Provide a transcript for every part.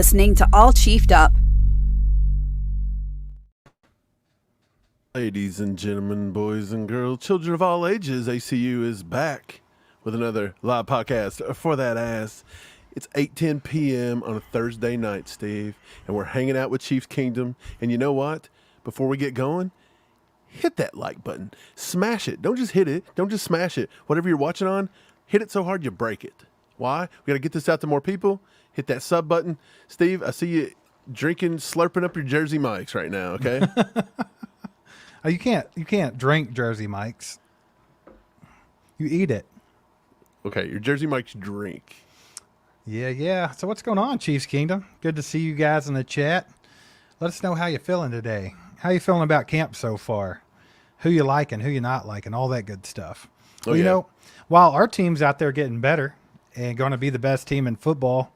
listening to All Chiefed Up. Ladies and gentlemen, boys and girls, children of all ages, ACU is back with another live podcast for that ass. It's 8:10 p.m. on a Thursday night, Steve, and we're hanging out with Chiefs Kingdom. And you know what? Before we get going, hit that like button. Smash it. Don't just hit it. Don't just smash it. Whatever you're watching on, hit it so hard you break it. Why? We got to get this out to more people. Hit that sub button. Steve, I see you drinking, slurping up your Jersey Mike's right now, okay? You can't drink Jersey Mike's. You eat it. Okay, your Jersey Mike's drink. Yeah. So what's going on, Chiefs Kingdom? Good to see you guys in the chat. Let us know how you feeling today. How you feeling about camp so far? Who you liking, who you not liking, all that good stuff. Oh, well, yeah. You know, while our team's out there getting better and going to be the best team in football,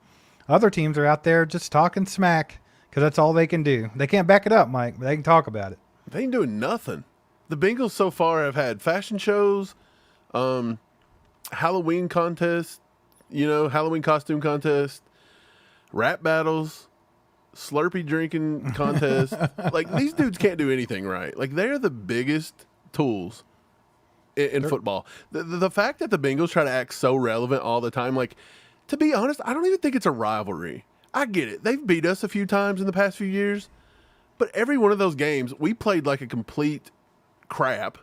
other teams are out there just talking smack because that's all they can do. They can't back it up, Mike, but they can talk about it. They ain't doing nothing. The Bengals so far have had fashion shows, Halloween contests, Halloween costume contest, rap battles, Slurpee drinking contest. Like, these dudes can't do anything right. Like, they're the biggest tools in football. The fact that the Bengals try to act so relevant all the time, like, to be honest, I don't even think it's a rivalry. I get it. They've beat us a few times in the past few years. But every one of those games, we played like a complete crap.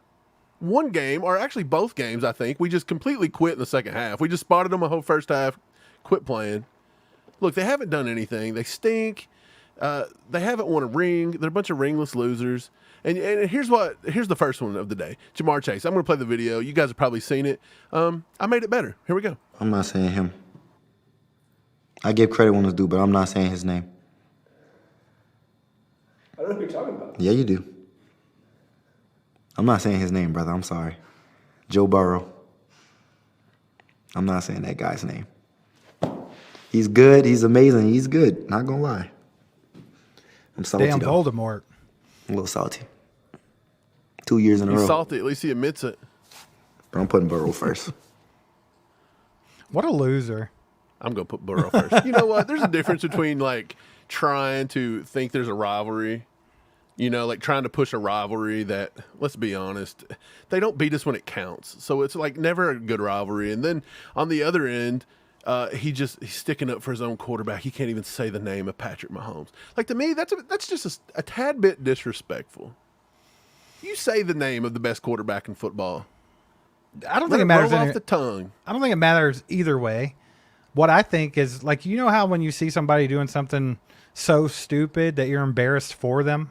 One game, or actually both games, I think, we just completely quit in the second half. We just spotted them a whole first half, quit playing. Look, they haven't done anything. They stink. They haven't won a ring. They're a bunch of ringless losers. And here's the first one of the day. Jamarr Chase. I'm going to play the video. You guys have probably seen it. I made it better. Here we go. I'm not saying him. I give credit when it's due, but I'm not saying his name. I don't know who you're talking about. Yeah, you do. I'm not saying his name, brother. I'm sorry. Joe Burrow. I'm not saying that guy's name. He's good. He's amazing. He's good. Not gonna lie. I'm salty, Damn though. Voldemort. I'm a little salty. 2 years in a He's row. salty. At least he admits it. But I'm putting Burrow first. What a loser. I'm going to put Burrow first. You know what? There's a difference between, like, trying to think there's a rivalry, like trying to push a rivalry that, let's be honest, they don't beat us when it counts. So it's, like, never a good rivalry. And then on the other end, he's sticking up for his own quarterback. He can't even say the name of Patrick Mahomes. Like, to me, that's just a tad bit disrespectful. You say the name of the best quarterback in football. I don't think it matters. Roll off the tongue. I don't think it matters either way. What I think is, like, you know how when you see somebody doing something so stupid that you're embarrassed for them?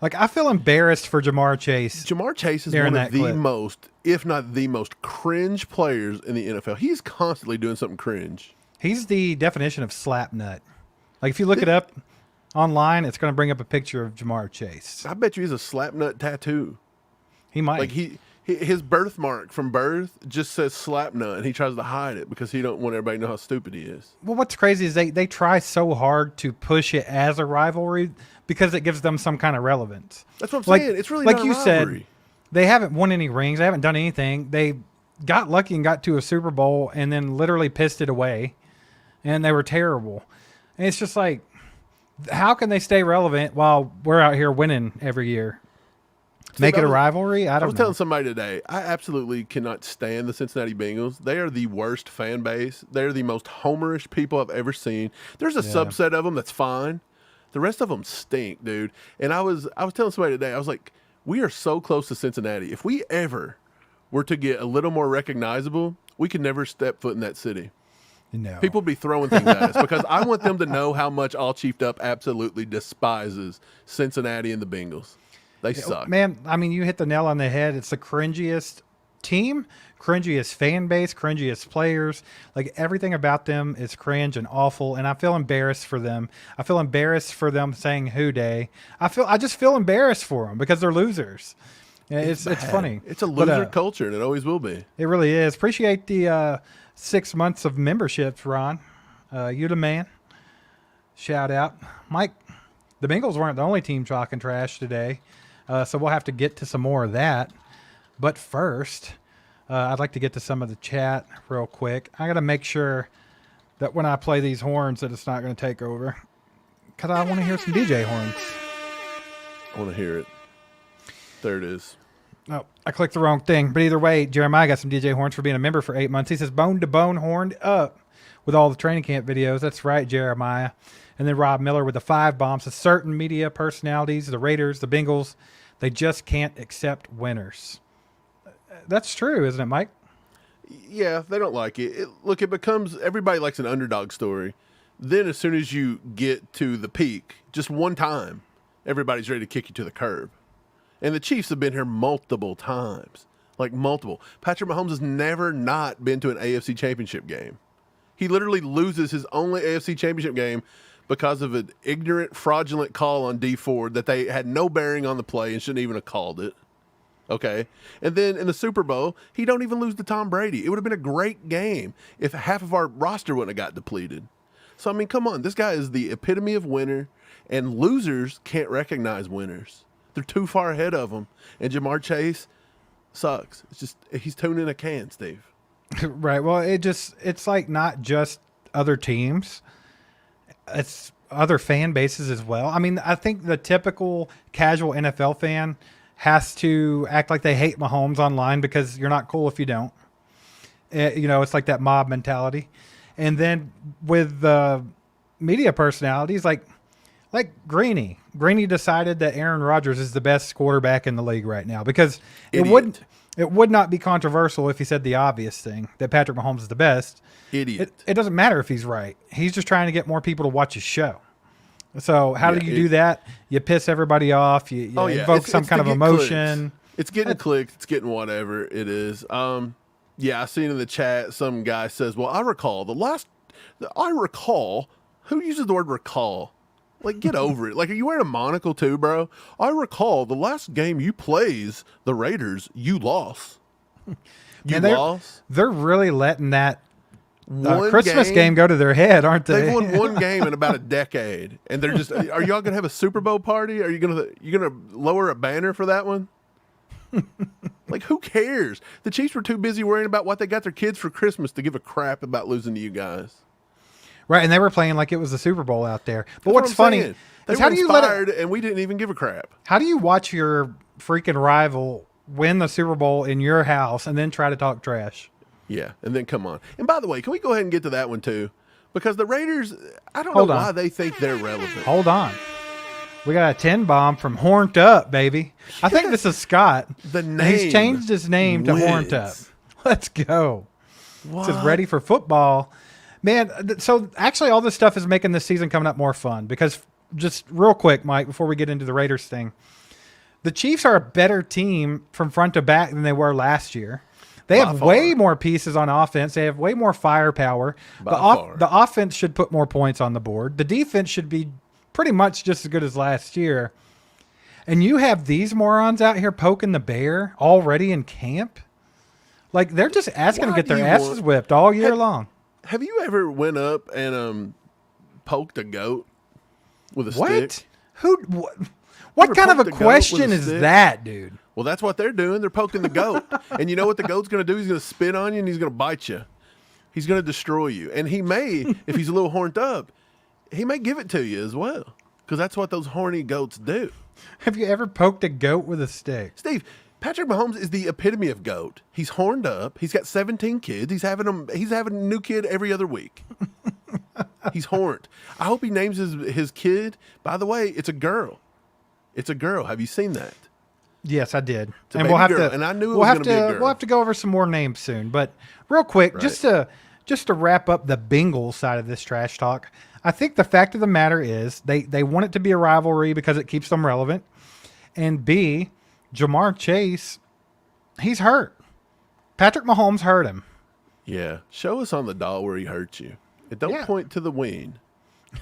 Like, I feel embarrassed for Jamarr Chase. Jamarr Chase is one of the most, if not the most, cringe players in the NFL. He's constantly doing something cringe. He's the definition of slap nut. Like, if you look it up online, it's going to bring up a picture of Jamarr Chase. I bet you he's a slap nut tattoo. He might. Like, his birthmark from birth just says slap nut, and he tries to hide it because he don't want everybody to know how stupid he is. Well, what's crazy is they try so hard to push it as a rivalry because it gives them some kind of relevance. That's what I'm saying. It's really not a rivalry. Said, they haven't won any rings. They haven't done anything. They got lucky and got to a Super Bowl and then literally pissed it away, and they were terrible. And it's just like, how can they stay relevant while we're out here winning every year? Make it a rivalry? I was telling somebody today, I absolutely cannot stand the Cincinnati Bengals. They are the worst fan base. They're the most homerish people I've ever seen. There's a subset of them that's fine. The rest of them stink, dude. And I was telling somebody today, I was like, we are so close to Cincinnati. If we ever were to get a little more recognizable, we could never step foot in that city. No. People be throwing things at us because I want them to know how much All Chiefed Up absolutely despises Cincinnati and the Bengals. They suck. Man, I mean, you hit the nail on the head. It's the cringiest team, cringiest fan base, cringiest players. Like, everything about them is cringe and awful, and I feel embarrassed for them. I feel embarrassed for them saying "Who Day." I just feel embarrassed for them because they're losers. It's funny. It's a loser culture, and it always will be. It really is. Appreciate the 6 months of memberships, Ron. You the man. Shout out. Mike, the Bengals weren't the only team talking trash today. So we'll have to get to some more of that. But first, I'd like to get to some of the chat real quick. I got to make sure that when I play these horns that it's not going to take over. Because I want to hear some DJ horns. I want to hear it. There it is. Oh, I clicked the wrong thing. But either way, Jeremiah got some DJ horns for being a member for 8 months. He says, bone to bone horned up with all the training camp videos. That's right, Jeremiah. And then Rob Miller with the 5 bombs. A certain media personalities, the Raiders, the Bengals, they just can't accept winners. That's true, isn't it, Mike? Yeah, they don't like it. Look, it becomes, everybody likes an underdog story. Then as soon as you get to the peak, just one time, everybody's ready to kick you to the curb. And the Chiefs have been here multiple times. Like multiple. Patrick Mahomes has never not been to an AFC championship game. He literally loses his only AFC championship game because of an ignorant, fraudulent call on D Ford that they had no bearing on the play and shouldn't even have called it. Okay. And then in the Super Bowl, he don't even lose to Tom Brady. It would have been a great game if half of our roster wouldn't have got depleted. So, I mean, come on. This guy is the epitome of winner, and losers can't recognize winners. They're too far ahead of them. And Jamarr Chase sucks. It's just, he's tuning a can, Steve. Right. Well, it's like not just other teams. It's other fan bases as well. I mean, I think the typical casual NFL fan has to act like they hate Mahomes online because you're not cool if you don't. It's like that mob mentality. And then with the media personalities, like Greeny. Greeny decided that Aaron Rodgers is the best quarterback in the league right now because it would not be controversial if he said the obvious thing, that Patrick Mahomes is the best. Idiot. It doesn't matter if he's right. He's just trying to get more people to watch his show. So how do you do that? You piss everybody off. You invoke some kind of emotion. Clicks. It's getting clicked. It's getting whatever it is. I seen in the chat some guy says, well, I recall who uses the word recall? Like, get over it. Like, are you wearing a monocle too, bro? I recall the last game you plays the Raiders, you lost. Lost. They're really letting that Christmas game go to their head, aren't they? They've won one game in about a decade, and they're just. Are y'all gonna have a Super Bowl party? Are you gonna lower a banner for that one? Like, who cares? The Chiefs were too busy worrying about what they got their kids for Christmas to give a crap about losing to you guys. Right, and they were playing like it was the Super Bowl out there. But what's funny is how do you let it, and we didn't even give a crap. How do you watch your freaking rival win the Super Bowl in your house and then try to talk trash? Yeah, and then come on. And by the way, can we go ahead and get to that one too? Because the Raiders, I don't know why they think they're relevant. Hold on. We got a 10 bomb from Horned Up, baby. I think this is Scott. The name. He's changed his name to Horned Up. Let's go. What? It says ready for football. Man, so actually all this stuff is making this season coming up more fun because just real quick, Mike, before we get into the Raiders thing, the Chiefs are a better team from front to back than they were last year. They have way more pieces on offense. They have way more firepower. The offense should put more points on the board. The defense should be pretty much just as good as last year. And you have these morons out here poking the bear already in camp? Like, they're just asking to get their asses whipped all year long. Have you ever went up and poked a goat with a stick? What kind of a question is that, dude? Well, that's what they're doing. They're poking the goat. And you know what the goat's going to do? He's going to spit on you and he's going to bite you. He's going to destroy you. And he may, if he's a little horned up, he may give it to you as well. Because that's what those horny goats do. Have you ever poked a goat with a stick? Steve, Patrick Mahomes is the epitome of goat. He's horned up. He's got 17 kids. He's having a new kid every other week. He's horned. I hope he names his kid. By the way, it's a girl. It's a girl. Have you seen that? Yes, I did. And we'll have to. And I knew it was going to be a girl. We'll have to go over some more names soon. But real quick, right, just to wrap up the Bengals side of this trash talk, I think the fact of the matter is they want it to be a rivalry because it keeps them relevant. And B, Jamarr Chase, he's hurt. Patrick Mahomes hurt him. Yeah. Show us on the doll where he hurt you. And don't point to the wing.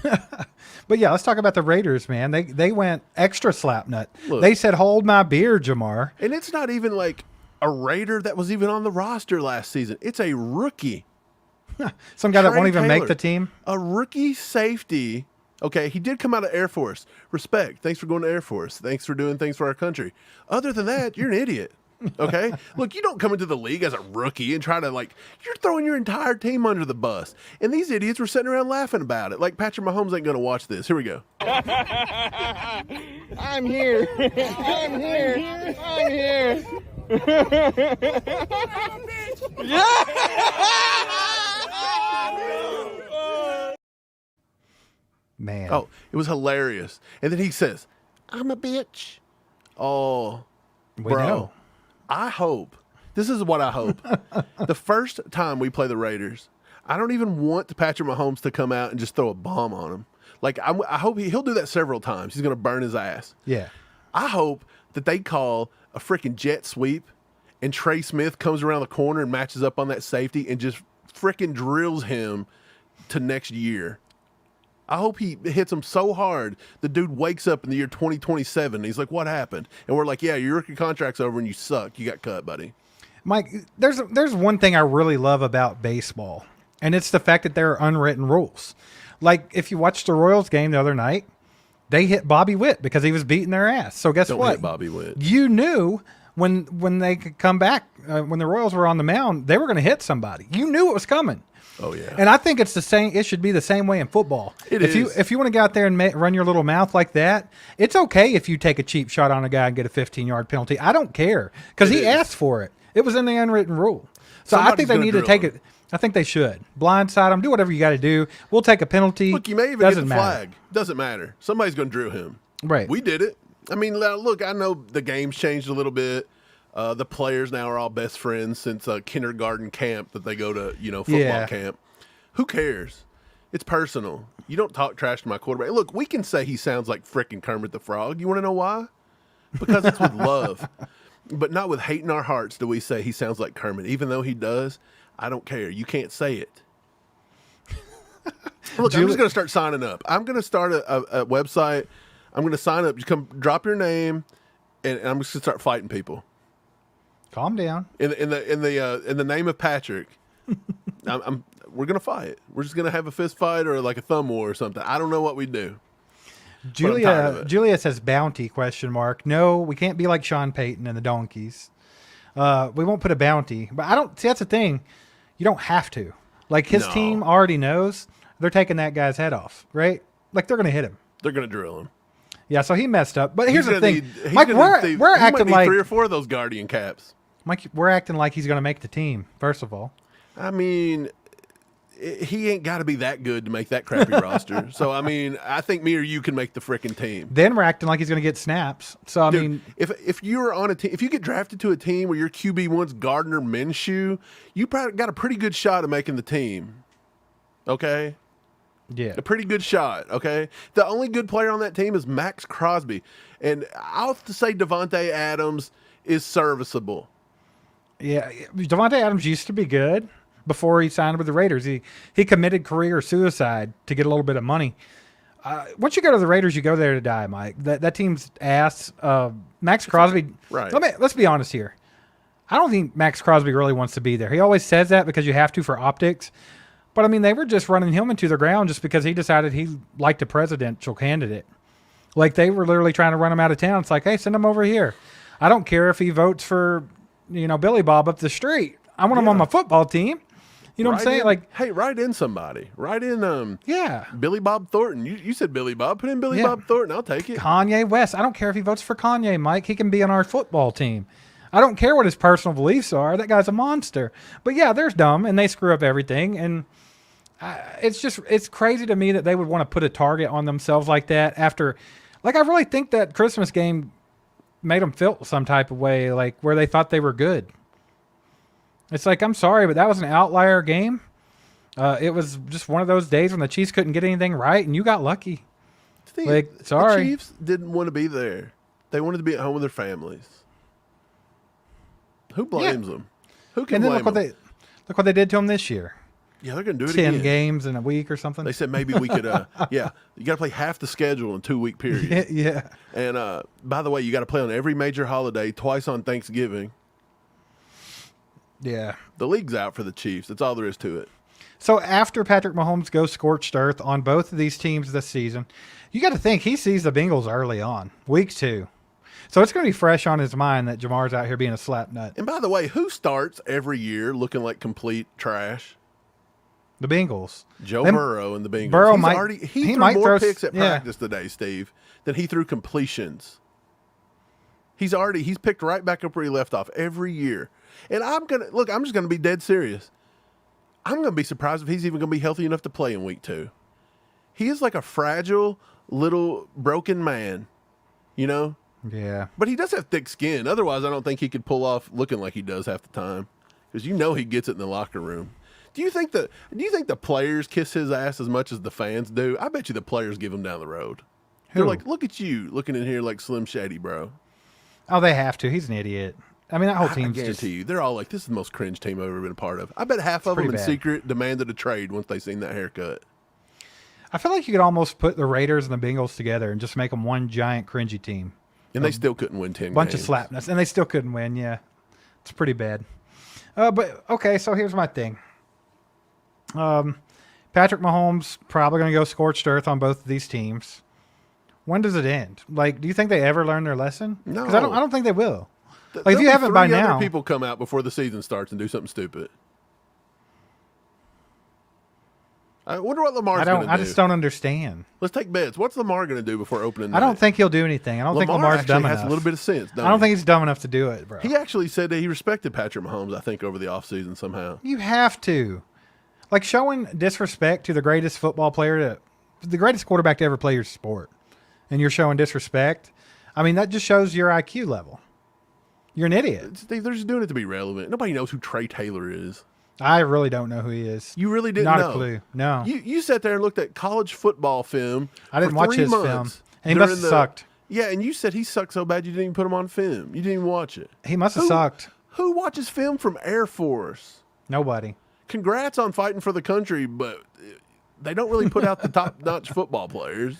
But yeah, let's talk about the Raiders, man. They went extra slapnut. They said, hold my beer, Jamar. And it's not even like a Raider that was even on the roster last season. It's a rookie. Some guy that won't even make the team. A rookie safety. Okay, he did come out of Air Force. Respect. Thanks for going to Air Force. Thanks for doing things for our country. Other than that, you're an idiot. Okay? Look, you don't come into the league as a rookie and try to, you're throwing your entire team under the bus. And these idiots were sitting around laughing about it. Like, Patrick Mahomes ain't going to watch this. Here we go. I'm here. I'm here. I'm here. Man. Oh, it was hilarious. And then he says, I'm a bitch. Oh, We bro. know. I hope, this is what I hope. The first time we play the Raiders, I don't even want Patrick Mahomes to come out and just throw a bomb on him. Like, I hope he'll do that several times. He's going to burn his ass. Yeah. I hope that they call a freaking jet sweep and Trey Smith comes around the corner and matches up on that safety and just freaking drills him to next year. I hope he hits him so hard the dude wakes up in the year 2027 and he's like, what happened? And we're like, yeah, your rookie contract's over and you suck. You got cut, buddy. Mike, there's one thing I really love about baseball, and it's the fact that there are unwritten rules. Like, if you watched the Royals game the other night, they hit Bobby Witt because he was beating their ass. So guess Don't what? hit Bobby Witt. You knew when they could come back, when the Royals were on the mound, they were going to hit somebody. You knew it was coming. Oh, yeah. And I think it's the same. It should be the same way in football. If you want to go out there and run your little mouth like that, it's okay if you take a cheap shot on a guy and get a 15-yard penalty. I don't care because he asked for it. It was in the unwritten rule. So I think they need to take it. I think they should blindside him. Do whatever you got to do. We'll take a penalty. Look, you may even get the flag. Doesn't matter. Somebody's going to drill him. Right. We did it. I mean, look, I know the game's changed a little bit. The players now are all best friends since kindergarten camp that they go to, football camp. Who cares? It's personal. You don't talk trash to my quarterback. Look, we can say he sounds like frickin' Kermit the Frog. You want to know why? Because it's with love. But not with hate in our hearts do we say he sounds like Kermit. Even though he does, I don't care. You can't say it. Look, I'm just going to start signing up. I'm going to start a website. I'm going to sign up. Just come drop your name, and I'm just going to start fighting people. Calm down. In the name of Patrick, we're gonna fight. We're just gonna have a fist fight or like a thumb war or something. I don't know what we do. Julia says bounty ? No, we can't be like Sean Payton and the Donkeys. We won't put a bounty, but I don't see. That's the thing. You don't have to. Like his team already knows they're taking that guy's head off, right? Like they're gonna hit him. They're gonna drill him. Yeah, so he messed up. But here's the thing, Mike, we're acting like 3 or 4 of those Guardian caps. Mike, we're acting like he's going to make the team. First of all, I mean, he ain't got to be that good to make that crappy roster. So I mean, I think me or you can make the freaking team. Then we're acting like he's going to get snaps. So I mean, if you're on a team, if you get drafted to a team where your QB1's Gardner Minshew, you probably got a pretty good shot of making the team. Okay. Yeah. A pretty good shot, okay? The only good player on that team is Max Crosby. And I'll have to say Devontae Adams is serviceable. Yeah, Devontae Adams used to be good before he signed with the Raiders. He committed career suicide to get a little bit of money. Once you go to the Raiders, you go there to die, Mike. That team's ass. Max Crosby. Right. Let's be honest here. I don't think Max Crosby really wants to be there. He always says that because you have to for optics. But, I mean, they were just running him into the ground just because he decided he liked a presidential candidate. Like, they were literally trying to run him out of town. It's like, hey, send him over here. I don't care if he votes for, Billy Bob up the street. I want him on my football team. You know what I'm saying? Like, hey, write in somebody. Write in yeah, Billy Bob Thornton. You said Billy Bob. Put in Billy Bob Thornton. I'll take it. Kanye West. I don't care if he votes for Kanye, Mike. He can be on our football team. I don't care what his personal beliefs are. That guy's a monster. But, yeah, they're dumb, and they screw up everything. And it's crazy to me that they would want to put a target on themselves like that after. Like, I really think that Christmas game made them feel some type of way, like where they thought they were good. It's like, I'm sorry, but that was an outlier game. It was just one of those days when the Chiefs couldn't get anything right, and you got lucky. The Chiefs didn't want to be there. They wanted to be at home with their families. Who blames them? Who can blame them? Look what they did to them this year. Yeah, they're going to do it 10 again. games in a week or something. They said maybe we could, you got to play half the schedule in a 2-week period. Yeah. And by the way, you got to play on every major holiday, twice on Thanksgiving. Yeah. The league's out for the Chiefs. That's all there is to it. So after Patrick Mahomes goes scorched earth on both of these teams this season, you got to think he sees the Bengals early on, week 2. So it's going to be fresh on his mind that Jamar's out here being a slap nut. And by the way, who starts every year looking like complete trash? The Bengals. Joe Burrow and the Bengals. Burrow He threw might more throw picks at practice today, Steve, than he threw completions. He's picked right back up where he left off every year. And I'm just gonna be dead serious. I'm gonna be surprised if he's even gonna be healthy enough to play in week 2. He is like a fragile little broken man, you know? Yeah. But he does have thick skin. Otherwise, I don't think he could pull off looking like he does half the time. Because he gets it in the locker room. Do you think the players kiss his ass as much as the fans do? I bet you the players give him down the road. Who? They're like, look at you looking in here like Slim Shady, bro. Oh, they have to. He's an idiot. I mean, that whole I team's guarantee you, they're all like, this is the most cringe team I've ever been a part of. I bet half of them in pretty bad. secret demanded a trade once they seen that haircut. I feel like you could almost put the Raiders and the Bengals together and just make them one giant cringy team. And they still couldn't win 10 Bunch games. of slapnuts. And they still couldn't win, yeah. It's pretty bad. But, okay, so here's my thing. Patrick Mahomes probably going to go scorched earth on both of these teams. When does it end? Like, do you think they ever learn their lesson? No. Because I don't think they will. Like, if There'll you be haven't by 3 other now. people come out before the season starts and do something stupid. I wonder what Lamar's going to do. I just don't understand. Let's take bets. What's Lamar going to do before opening night? I don't think he'll do anything. I don't think Lamar's dumb has enough. a little bit of sense. I don't think he's dumb enough to do it, bro. He actually said that he respected Patrick Mahomes, I think, over the offseason somehow. You have to. Like, showing disrespect to the greatest football player, the greatest quarterback to ever play your sport, and you're showing disrespect, I mean, that just shows your IQ level. You're an idiot. Steve, they're just doing it to be relevant. Nobody knows who Trey Taylor is. I really don't know who he is. You really didn't know? Not a clue. No. You sat there and looked at college football film. I didn't for watch 3 his months film. And he must have sucked. Yeah, and you said he sucked so bad you didn't even put him on film. You didn't even watch it. He must have sucked. Who watches film from Air Force? Nobody. Congrats on fighting for the country, but they don't really put out the top-notch football players.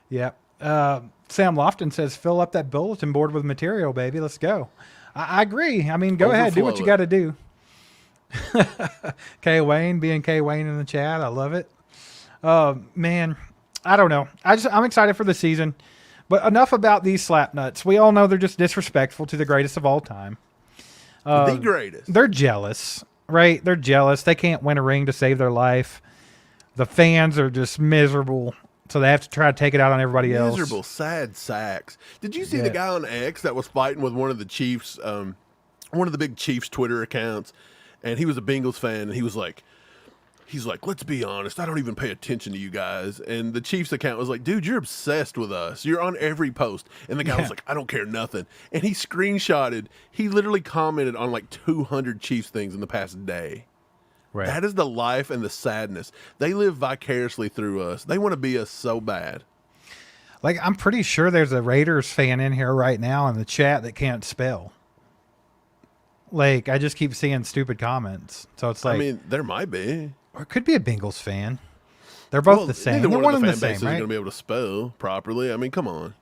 Yep. Sam Lofton says, fill up that bulletin board with material, baby. Let's go. I agree. I mean, go ahead. Do what you got to do. K. Wayne, being K. Wayne in the chat. I love it. Man, I don't know. I'm excited for the season. But enough about these slap nuts. We all know they're just disrespectful to the greatest of all time. The greatest. They're jealous, right? They're jealous. They can't win a ring to save their life. The fans are just miserable, so they have to try to take it out on everybody else. Miserable, sad sacks. Did you see the guy on X that was fighting with one of the Chiefs, one of the big Chiefs Twitter accounts, and he was a Bengals fan, and he's like, let's be honest, I don't even pay attention to you guys. And the Chiefs account was like, dude, you're obsessed with us. You're on every post. And the guy was like, I don't care nothing. And he he literally commented on like 200 Chiefs things in the past day. Right. That is the life and the sadness. They live vicariously through us. They want to be us so bad. Like, I'm pretty sure there's a Raiders fan in here right now in the chat that can't spell. Like, I just keep seeing stupid comments. So it's like, I mean, there might be. Or it could be a Bengals fan. They're both the same. Neither They're one of the the fan same, bases right? is going to be able to spell properly. I mean, come on.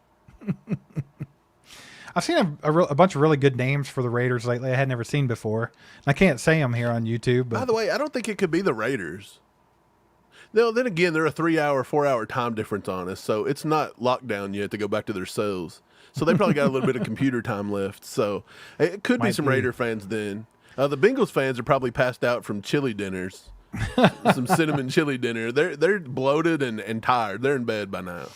I've seen a bunch of really good names for the Raiders lately I had never seen before. I can't say them here on YouTube. But by the way, I don't think it could be the Raiders. No, then again, they're a 4-hour time difference on us, so it's not lockdown yet to go back to their cells. So they probably got a little bit of computer time left. So it could be some Raider fans then. The Bengals fans are probably passed out from chili dinners, some cinnamon chili dinner. They're bloated and tired. They're in bed by now.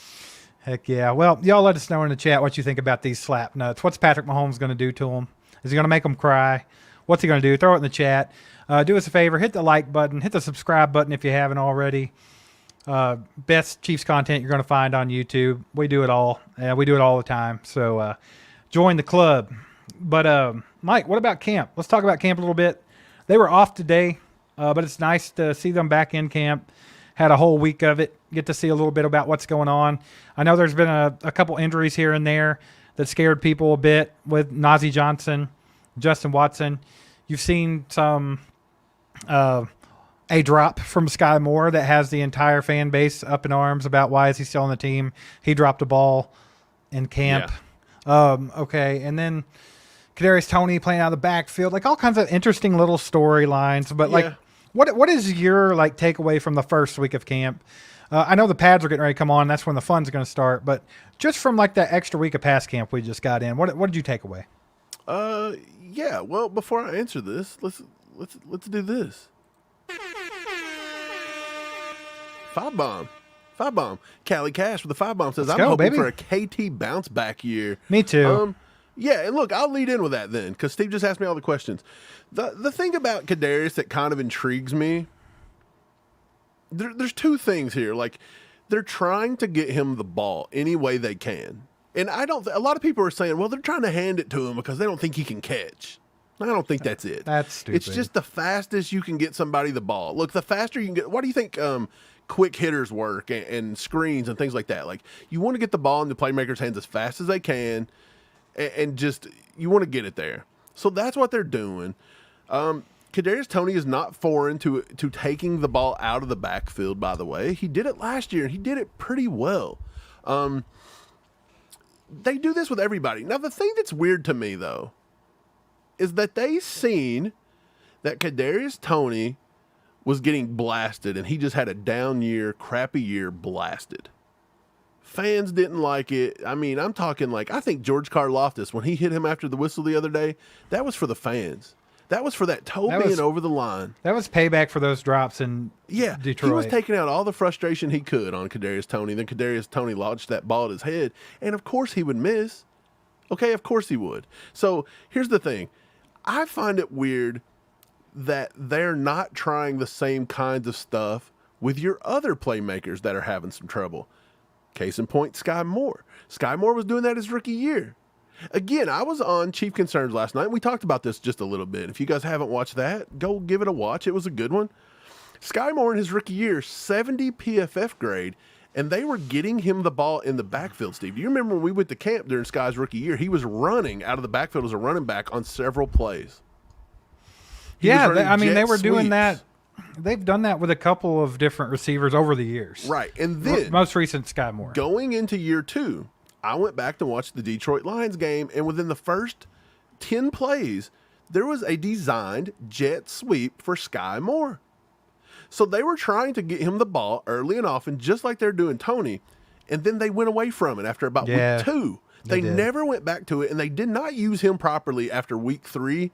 Heck yeah. Well, y'all let us know in the chat what you think about these slap nuts. What's Patrick Mahomes going to do to them? Is he going to make them cry? What's he going to do? Throw it in the chat. Do us a favor. Hit the like button. Hit the subscribe button if you haven't already. Best Chiefs content you're going to find on YouTube. We do it all. We do it all the time. So join the club. But Mike, what about camp? Let's talk about camp a little bit. They were off today, but it's nice to see them back in camp. Had a whole week of it. Get to see a little bit about what's going on. I know there's been a couple injuries here and there that scared people a bit with Najee Johnson, Justin Watson. You've seen some a drop from Sky Moore that has the entire fan base up in arms about why is he still on the team. He dropped a ball in camp. Yeah. Okay, and then Kadarius Toney playing out of the backfield, like all kinds of interesting little storylines. But like, what is your like takeaway from the first week of camp? I know the pads are getting ready to come on. That's when the fun's going to start. But just from like that extra week of pass camp we just got in, what did you take away? Yeah. Well, before I answer this, let's do this. Five bomb. Callie Cash with the 5-bomb says, I'm hoping for a KT bounce back year. Me too. Yeah, and look, I'll lead in with that then, because Steve just asked me all the questions. The thing about Kadarius that kind of intrigues me, there's two things here. Like, they're trying to get him the ball any way they can. And a lot of people are saying, well, they're trying to hand it to him because they don't think he can catch. I don't think that's it. That's stupid. It's just the fastest you can get somebody the ball. Look, the faster you can get, what do you think quick hitters work and screens and things like that? Like, you want to get the ball in the playmaker's hands as fast as they can, and just, you want to get it there. So that's what they're doing. Kadarius Toney is not foreign to taking the ball out of the backfield, by the way. He did it last year, and he did it pretty well. They do this with everybody. Now, the thing that's weird to me, though, is that they seen that Kadarius Toney was getting blasted, and he just had a down year, crappy year, blasted. Fans didn't like it. I mean, I'm talking like, I think George Karlaftis, when he hit him after the whistle the other day, that was for the fans. That was for that toe being over the line. That was payback for those drops in Detroit. He was taking out all the frustration he could on Kadarius Toney. Then Kadarius Toney launched that ball at his head, and of course he would miss. Okay, of course he would. So here's the thing. I find it weird that they're not trying the same kinds of stuff with your other playmakers that are having some trouble. Case in point, Sky Moore. Sky Moore was doing that his rookie year. Again, I was on Chief Concerns last night. We talked about this just a little bit. If you guys haven't watched that, go give it a watch. It was a good one. Sky Moore in his rookie year, 70 PFF grade, and they were getting him the ball in the backfield, Steve. Do you remember when we went to camp during Sky's rookie year? He was running out of the backfield as a running back on several plays. Yeah, they were doing that. They've done that with a couple of different receivers over the years. Right, and then most recent Sky Moore. Going into year 2, I went back to watch the Detroit Lions game, and within the first 10 plays, there was a designed jet sweep for Sky Moore. So they were trying to get him the ball early and often, just like they're doing Toney, and then they went away from it after about week 2. They never went back to it, and they did not use him properly after week 3.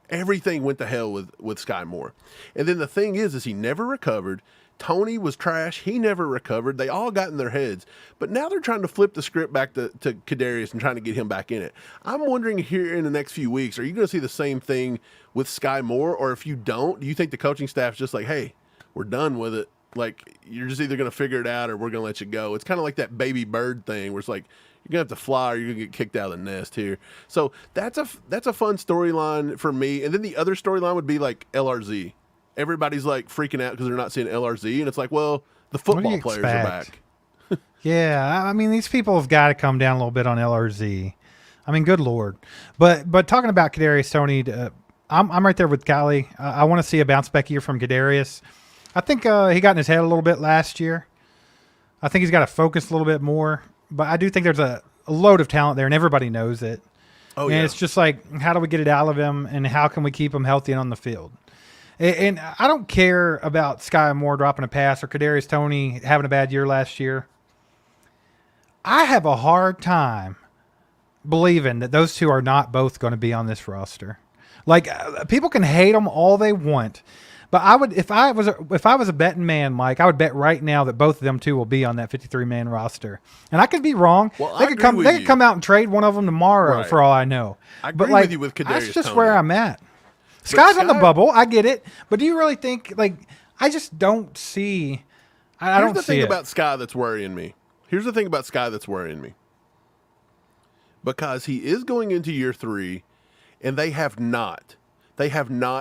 Everything went to hell with Sky Moore. And then the thing is he never recovered. Toney was trash. He never recovered. They all got in their heads. But now they're trying to flip the script back to Kadarius and trying to get him back in it. I'm wondering here in the next few weeks, are you going to see the same thing with Sky Moore? Or if you don't, do you think the coaching staff's just like, hey, we're done with it? Like, you're just either going to figure it out or we're going to let you go. It's kind of like that baby bird thing where it's like, you're going to have to fly or you're going to get kicked out of the nest here. So that's a fun storyline for me. And then the other storyline would be like LRZ. Everybody's like freaking out because they're not seeing LRZ. And it's like, well, the football players are back. Yeah, I mean, these people have got to come down a little bit on LRZ. I mean, good Lord. But talking about Kadarius Toney, I'm right there with Callie. I want to see a bounce back year from Kadarius. I think he got in his head a little bit last year. I think he's got to focus a little bit more. But I do think there's a load of talent there, and everybody knows it. Oh, and it's just like, how do we get it out of him, and how can we keep him healthy and on the field? And I don't care about Sky Moore dropping a pass or Kadarius Toney having a bad year last year. I have a hard time believing that those two are not both going to be on this roster. Like, people can hate them all they want. But I would, if I was a betting man, Mike, I would bet right now that both of them two will be on that 53-man roster. And I could be wrong. Well, they could come out and trade one of them tomorrow, for all I know. I agree with you with Kadarius That's just Toney. where I'm at. Sky's on the bubble. I get it. But do you really think, like, I just don't see. I don't see it. Here's the thing about Sky that's worrying me. Because he is going into year 3, and they have not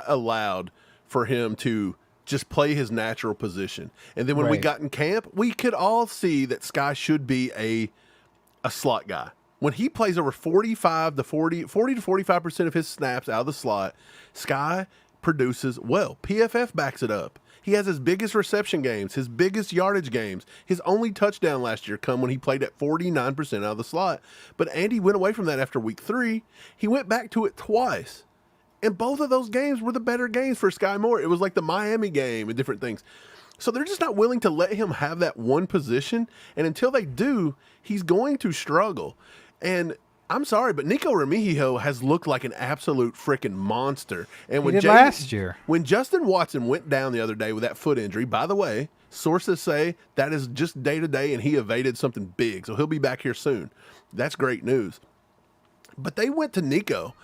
allowed for him to just play his natural position. And then when we got in camp, we could all see that Sky should be a slot guy. When he plays over 40 to 45% of his snaps out of the slot, Sky produces well. PFF backs it up. He has his biggest reception games, his biggest yardage games. His only touchdown last year come when he played at 49% out of the slot. But Andy went away from that after week 3. He went back to it twice. And both of those games were the better games for Sky Moore. It was like the Miami game and different things. So they're just not willing to let him have that one position. And until they do, he's going to struggle. And I'm sorry, but Nico Remigio has looked like an absolute freaking monster. And He did last year. When Justin Watson went down the other day with that foot injury, by the way, sources say that is just day to day and he evaded something big. So he'll be back here soon. That's great news. But they went to Nico,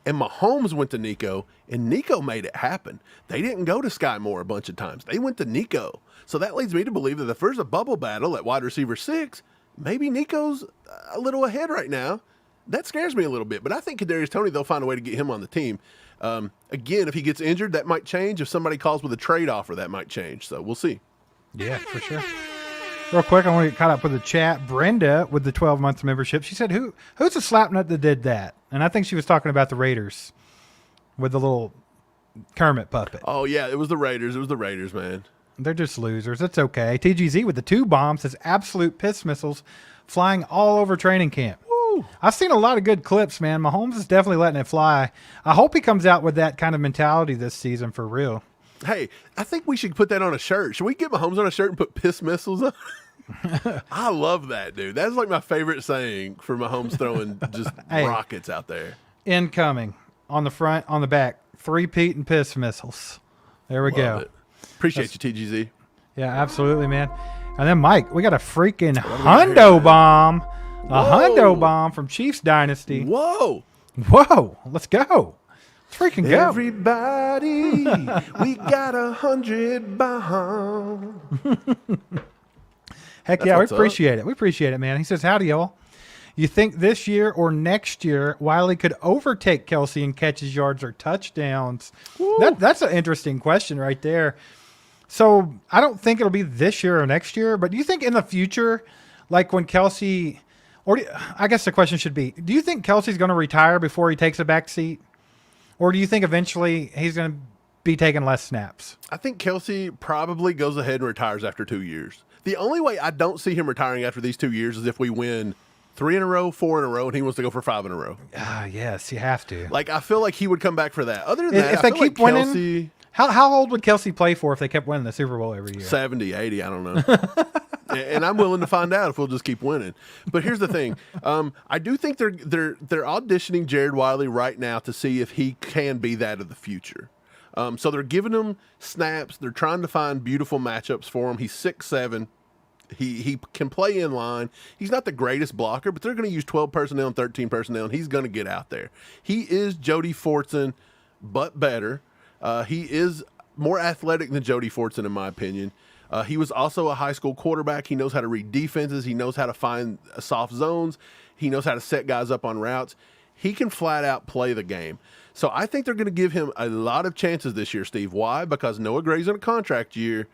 and Mahomes went to Nico, and Nico made it happen. They didn't go to Sky Moore a bunch of times. They went to Nico. So that leads me to believe that if there's a bubble battle at wide receiver 6, maybe Nico's a little ahead right now. That scares me a little bit. But I think Kadarius Toney, they'll find a way to get him on the team. Again, if he gets injured, that might change. If somebody calls with a trade offer, that might change. So we'll see. Yeah, for sure. Real quick, I want to get caught up with the chat. Brenda with the 12-month membership. She said, who's the slapnut that did that? And I think she was talking about the Raiders with the little Kermit puppet. Oh, yeah, it was the Raiders. It was the Raiders, man. They're just losers. It's okay. TGZ with the 2 bombs says absolute piss missiles flying all over training camp. Woo. I've seen a lot of good clips, man. Mahomes is definitely letting it fly. I hope he comes out with that kind of mentality this season for real. Hey, I think we should put that on a shirt. Should we get Mahomes on a shirt and put piss missiles on? I love that, dude. That's like my favorite saying for Mahomes throwing just rockets out there. Incoming. On the front, on the back. 3-peat and piss missiles. There we go. It. Appreciate you, TGZ. Yeah, absolutely, man. And then, Mike, we got a freaking hundo bomb. A hundo bomb from Chiefs Dynasty. Whoa. Let's go. Let's freaking go. Everybody, we got 100 bomb. Heck yeah, we appreciate it. We appreciate it, man. He says, howdy, y'all. You think this year or next year Wiley could overtake Kelsey in catches, yards, or touchdowns? That's an interesting question right there. So I don't think it'll be this year or next year, but do you think in the future, like when Kelsey, I guess the question should be, do you think Kelsey's going to retire before he takes a back seat? Or do you think eventually he's going to be taking less snaps? I think Kelsey probably goes ahead and retires after 2 years. The only way I don't see him retiring after these 2 years is if we win 3 in a row, 4 in a row, and he wants to go for 5 in a row. Yes, you have to. Like, I feel like he would come back for that. Other than that, if they keep winning, Kelsey, how old would Kelsey play for if they kept winning the Super Bowl every year? 70, 80, I don't know. And I'm willing to find out if we'll just keep winning. But here's the thing. I do think they're auditioning Jared Wiley right now to see if he can be that of the future. So they're giving him snaps. They're trying to find beautiful matchups for him. He's 6'7". He can play in line. He's not the greatest blocker, but they're going to use 12 personnel and 13 personnel, and he's going to get out there. He is Jody Fortson, but better. He is more athletic than Jody Fortson, in my opinion. He was also a high school quarterback. He knows how to read defenses. He knows how to find soft zones. He knows how to set guys up on routes. He can flat out play the game. So I think they're going to give him a lot of chances this year, Steve. Why? Because Noah Gray's in a contract year.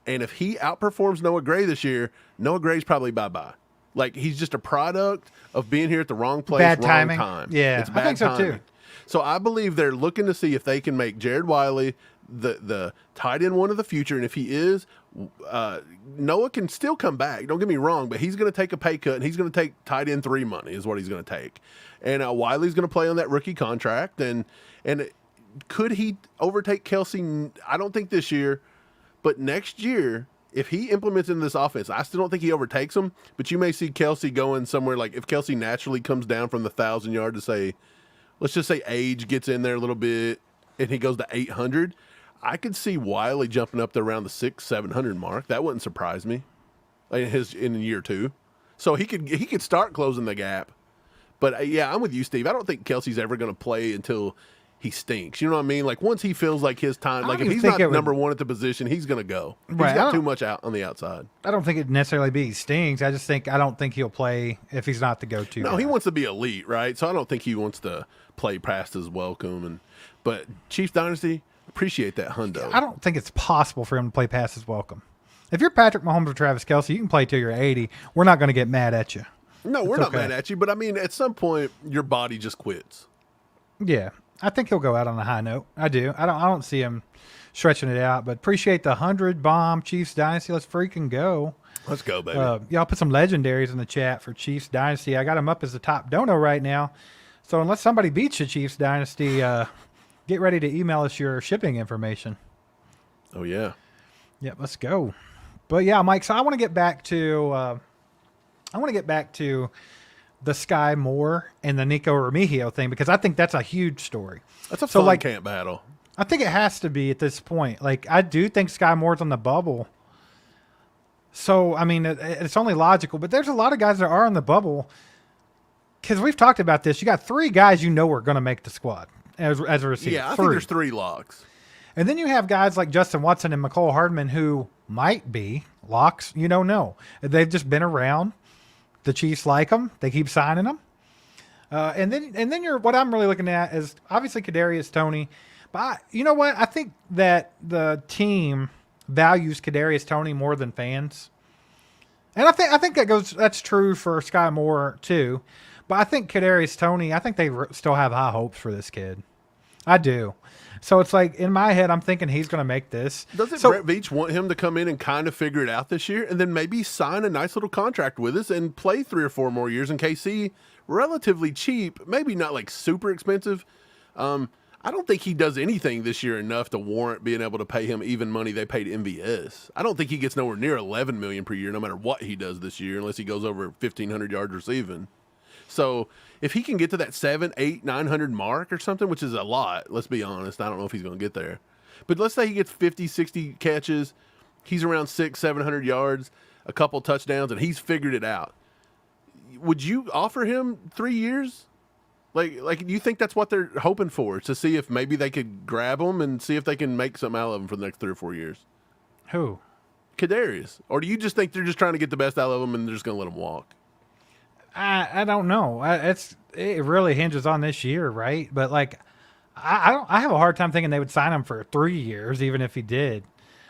And if he outperforms Noah Gray this year, Noah Gray's probably bye-bye. Like, he's just a product of being here at the wrong place, bad wrong timing. time. Yeah, it's bad I think so timing. too. So I believe they're looking to see if they can make Jared Wiley the tight end one of the future. And if he is, Noah can still come back. Don't get me wrong, but he's going to take a pay cut, and he's going to take tight end 3 money is what he's going to take. And Wiley's going to play on that rookie contract. And could he overtake Kelsey? I don't think this year, but next year, if he implements into this offense, I still don't think he overtakes him, but you may see Kelsey going somewhere like if Kelsey naturally comes down from the 1,000 yard to say, let's just say age gets in there a little bit and he goes to 800. I could see Wiley jumping up to around the 600-700 mark. That wouldn't surprise me in year 2. So he could start closing the gap. But yeah, I'm with you, Steve. I don't think Kelsey's ever going to play until he stinks. You know what I mean? Like, once he feels like his time, like if he's not number one at the position, he's going to go. He's got too much out on the outside. I don't think it'd necessarily be he stinks. I don't think he'll play if he's not the go-to. No, he wants to be elite, right? So I don't think he wants to play past his welcome. But Chiefs Dynasty, appreciate that hundo. I don't think it's possible for him to play past his welcome. If you're Patrick Mahomes or Travis Kelce, you can play till you're 80. We're not going to get mad at you. No, we're not mad at you. But, I mean, at some point, your body just quits. Yeah. I think he'll go out on a high note. I do. I don't see him stretching it out, but appreciate the 100 bomb Chiefs Dynasty. Let's freaking go. Let's go, baby. Y'all put some legendaries in the chat for Chiefs Dynasty. I got him up as the top dono right now. So unless somebody beats you, Chiefs Dynasty, get ready to email us your shipping information. Oh, yeah. Yeah, let's go. But yeah, Mike. So I want to get back to the Sky Moore and the Nico Remigio thing because I think that's a huge story. That's a fun camp battle. I think it has to be at this point. Like I do think Sky Moore's on the bubble. So I mean, it's only logical. But there's a lot of guys that are on the bubble because we've talked about this. You got 3 guys you know are going to make the squad as a receiver. Yeah, I think there's 3 locks. And then you have guys like Justin Watson and McCole Hardman who might be locks. You don't know. They've just been around. The Chiefs like them. They keep signing them. And then what I'm really looking at is obviously Kadarius Toney. But you know what? I think that the team values Kadarius Toney more than fans. And I think that's true for Sky Moore too. But I think Kadarius Toney, I think they still have high hopes for this kid. I do. So it's like in my head, I'm thinking he's going to make this. Doesn't Brett Veach want him to come in and kind of figure it out this year and then maybe sign a nice little contract with us and play 3 or 4 more years in KC? Relatively cheap, maybe not like super expensive. I don't think he does anything this year enough to warrant being able to pay him even money they paid MVS. I don't think he gets nowhere near $11 million per year no matter what he does this year unless he goes over 1,500 yards receiving. So if he can get to that 700, 800, 900 mark or something, which is a lot, let's be honest. I don't know if he's going to get there. But let's say he gets 50, 60 catches. He's around 600, 700 yards, a couple touchdowns, and he's figured it out. Would you offer him 3 years? Like, do you think that's what they're hoping for, to see if maybe they could grab him and see if they can make something out of him for the next 3 or 4 years? Who? Kadarius. Or do you just think they're just trying to get the best out of him and they're just going to let him walk? I don't know. It really hinges on this year, right? But like, I have a hard time thinking they would sign him for 3 years, even if he did.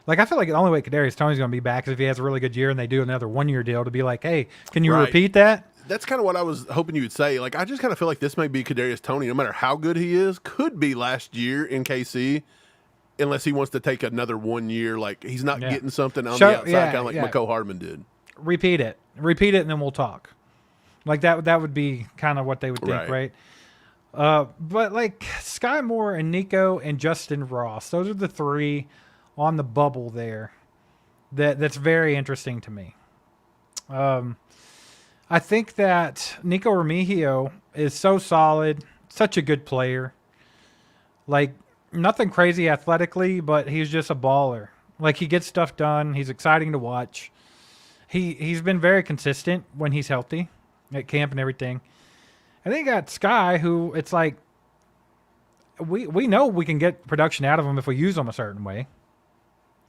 Like, I feel like the only way Kadarius Toney's going to be back is if he has a really good year and they do another 1-year deal to be like, hey, can you repeat that? That's kind of what I was hoping you would say. Like, I just kind of feel like this may be Kadarius Toney, no matter how good he is, could be last year in KC, unless he wants to take another 1 year. Like, he's not getting something on the outside, kind of like McCole Hardman did. Repeat it, and then we'll talk. Like that would be kind of what they would think, right? But like Sky Moore and Nico and Justin Ross, those are the 3 on the bubble there. That's very interesting to me. I think that Nico Remigio is so solid, such a good player. Like nothing crazy athletically, but he's just a baller. Like he gets stuff done. He's exciting to watch. He's been very consistent when he's healthy at camp and everything. And then you got Sky, who it's like we know we can get production out of him if we use him a certain way,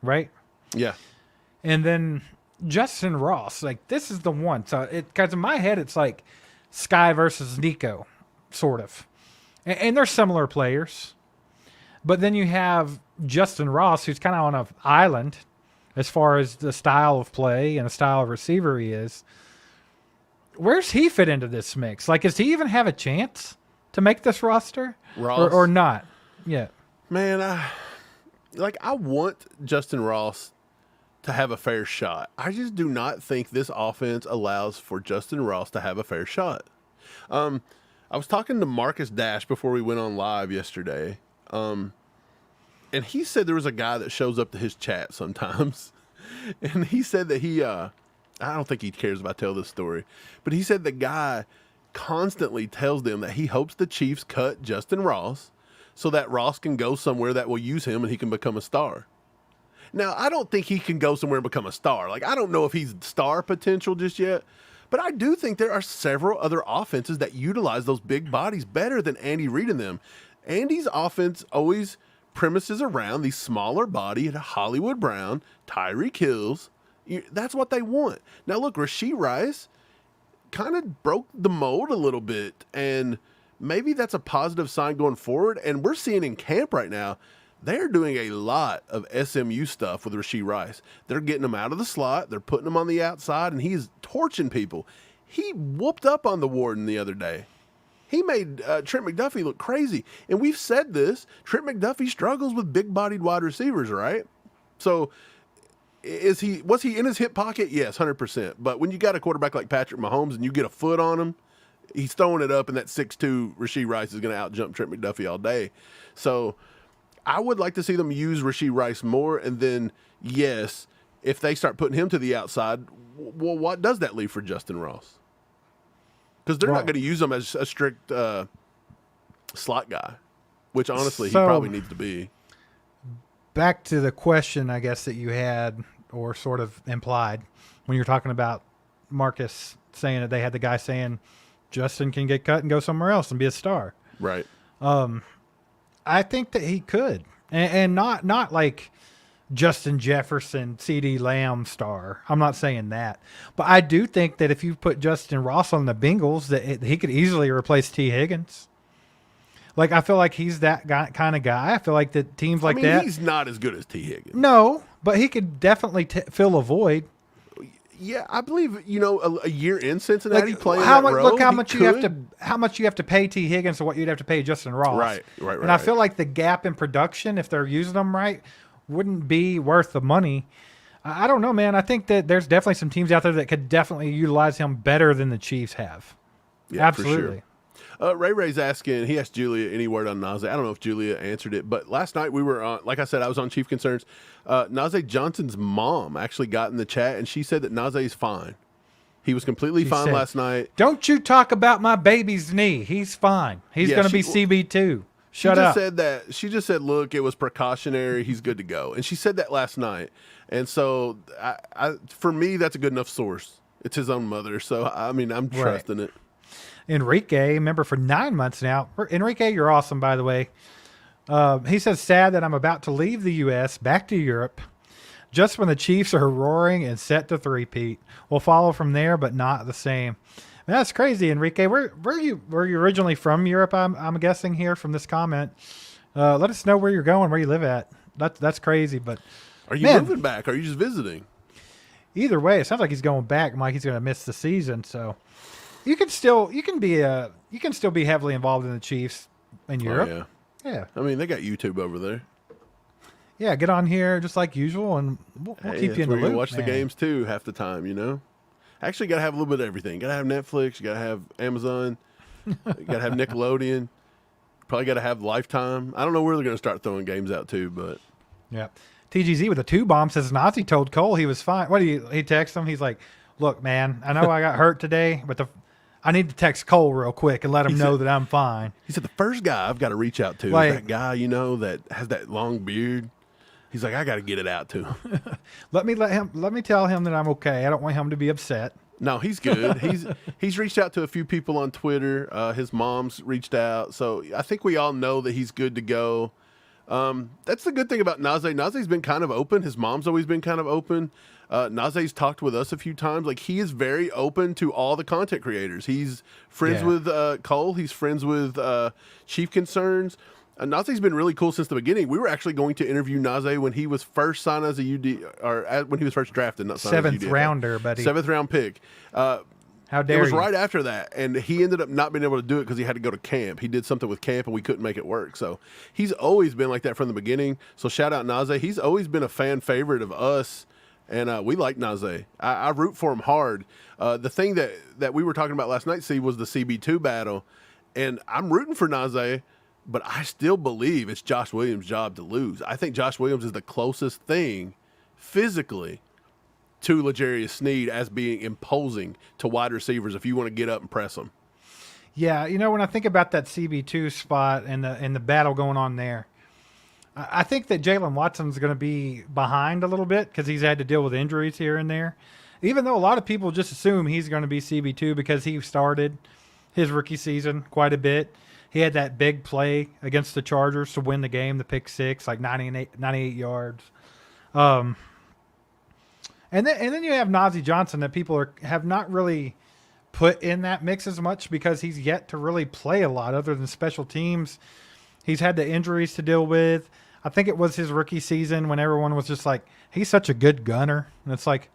right? Yeah. And then Justin Ross, like this is the one. So because in my head it's like Sky versus Nico, sort of, and they're similar players. But then you have Justin Ross, who's kind of on an island as far as the style of play and the style of receiver he is. Where's he fit into this mix? Like, does he even have a chance to make this roster or not? Yeah, man, I want Justin Ross to have a fair shot. I just do not think this offense allows for Justin Ross to have a fair shot. I was talking to Marcus Dash before we went on live yesterday, and he said there was a guy that shows up to his chat sometimes, and he said that I don't think he cares if I tell this story, but he said the guy constantly tells them that he hopes the Chiefs cut Justin Ross so that Ross can go somewhere that will use him and he can become a star. Now, I don't think he can go somewhere and become a star. Like, I don't know if he's star potential just yet, but I do think there are several other offenses that utilize those big bodies better than Andy Reid and them. Andy's offense always premises around these smaller bodied Hollywood Brown, Tyreek Hills. That's what they want. Now, look, Rashee Rice kind of broke the mold a little bit, and maybe that's a positive sign going forward. And we're seeing in camp right now, they're doing a lot of SMU stuff with Rashee Rice. They're getting him out of the slot. They're putting him on the outside, and he's torching people. He whooped up on the Warden the other day. He made Trent McDuffie look crazy. And we've said this. Trent McDuffie struggles with big-bodied wide receivers, right? So was he in his hip pocket? Yes, 100%. But when you got a quarterback like Patrick Mahomes and you get a foot on him, he's throwing it up, and that 6'2" Rashee Rice is going to out-jump Trent McDuffie all day. So I would like to see them use Rashee Rice more, and then yes, if they start putting him to the outside, well, what does that leave for Justin Ross? Because they're not going to use him as a strict slot guy, which honestly he probably needs to be. Back to the question, I guess, that you had or sort of implied when you're talking about Marcus saying that they had the guy saying Justin can get cut and go somewhere else and be a star. Right. I think that he could, and not like Justin Jefferson, CD Lamb star. I'm not saying that, but I do think that if you put Justin Ross on the Bengals, that he could easily replace T. Higgins. Like, I feel like he's that kind of guy. I feel like that teams like that. He's not as good as T. Higgins. No, but he could definitely fill a void. Yeah, I believe a year in Cincinnati playing how that much, role, look how much you have to pay T. Higgins to what you'd have to pay Justin Ross. Right. And I feel like the gap in production, if they're using them right, wouldn't be worth the money. I don't know, man. I think that there's definitely some teams out there that could definitely utilize him better than the Chiefs have. Yeah, absolutely. For sure. Ray Ray's asking, he asked Julia any word on Najee. I don't know if Julia answered it, but last night we were on, like I said, I was on Chief Concerns. Najee Johnson's mom actually got in the chat, and she said that Najee's fine. He was completely fine last night. Don't you talk about my baby's knee. He's fine. He's going to be CB2. Shut up. She just said, look, it was precautionary. He's good to go. And she said that last night. And so, for me, that's a good enough source. It's his own mother. So, I mean, I'm trusting it. Enrique, remember, for 9 months now. Enrique, you're awesome, by the way. He says, sad that I'm about to leave the U.S. back to Europe just when the Chiefs are roaring and set to three-peat. We'll follow from there, but not the same. Man, that's crazy, Enrique. Were you originally from Europe, I'm guessing here from this comment? Let us know where you're going, where you live at. That's crazy, but... Are you moving back? Or are you just visiting? Either way, it sounds like he's going back. Mike, he's going to miss the season, so... You can still be heavily involved in the Chiefs in Europe. Oh, yeah. I mean, they got YouTube over there. Yeah, get on here just like usual, and we'll keep you in the loop. You watch the games too half the time, Actually, got to have a little bit of everything. Got to have Netflix. You got to have Amazon. You got to have Nickelodeon. Probably got to have Lifetime. I don't know where they're going to start throwing games out too, but yeah. TGZ with a 2-bomb says Nazi told Cole he was fine. He texts him. He's like, "Look, man, I know I got hurt today, but I need to text Cole real quick and let him know that I'm fine." He said the first guy I've got to reach out to is that guy, that has that long beard. He's like, I got to get it out to him. Let me tell him that I'm okay. I don't want him to be upset. No, he's good. He's reached out to a few people on Twitter. His mom's reached out. So I think we all know that he's good to go. That's the good thing about Najee. Najee's been kind of open. His mom's always been kind of open. Najee's talked with us a few times. Like, he is very open to all the content creators. He's friends with Cole. He's friends with Chief Concerns. Najee's been really cool since the beginning. We were actually going to interview Najee when he was first signed as a UD, or when he was first drafted, not signed as a UD. 7th rounder, buddy. 7th round pick. How dare you? It was right after that, and he ended up not being able to do it because he had to go to camp. He did something with camp, and we couldn't make it work. So he's always been like that from the beginning. So shout out Najee. He's always been a fan favorite of us, and we like Najee. I root for him hard. The thing that we were talking about last night, was the CB2 battle, and I'm rooting for Najee, but I still believe it's Josh Williams' job to lose. I think Josh Williams is the closest thing physically to L'Jarius Sneed as being imposing to wide receivers if you want to get up and press them. Yeah, when I think about that CB2 spot and the battle going on there, I think that Jalen Watson's going to be behind a little bit because he's had to deal with injuries here and there. Even though a lot of people just assume he's going to be CB2 because he started his rookie season quite a bit. He had that big play against the Chargers to win the game, the pick six, like 98 yards. And then you have Najee Johnson that people have not really put in that mix as much because he's yet to really play a lot other than special teams. He's had the injuries to deal with. I think it was his rookie season when everyone was just like, he's such a good gunner. And it's like,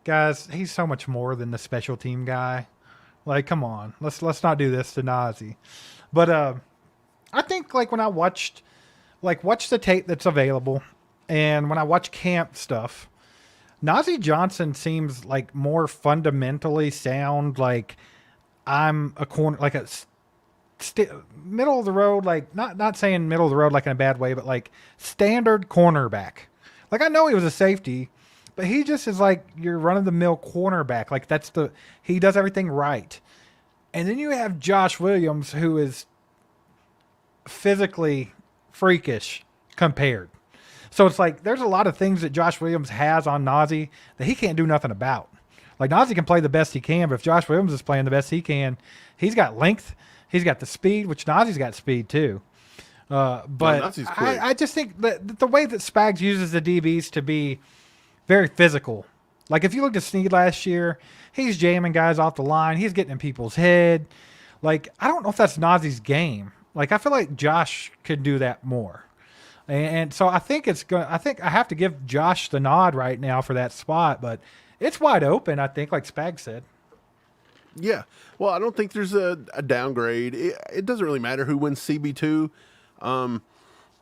guys, he's so much more than the special team guy. Like, come on, let's not do this to Najee. But I think when I watch the tape that's available, and when I watch camp stuff, Najee Johnson seems like more fundamentally sound. Like, I'm a corner, like a middle of the road, like not saying middle of the road like in a bad way, but like standard cornerback. Like I know he was a safety, but he just is like your run of the mill cornerback. Like he does everything right. And then you have Josh Williams, who is physically freakish compared. So it's like there's a lot of things that Josh Williams has on Najee that he can't do nothing about. Like Najee can play the best he can, but if Josh Williams is playing the best he can, he's got length, he's got the speed, which Najee's got speed too. But I just think that the way that Spags uses the DBs to be very physical. Like if you looked at Snead last year, he's jamming guys off the line, he's getting in people's head. Like I don't know if that's Najee's game. Like I feel like Josh could do that more. And so I think I have to give Josh the nod right now for that spot, but it's wide open, I think, like Spag said. Yeah. Well, I don't think there's a downgrade. It doesn't really matter who wins CB2.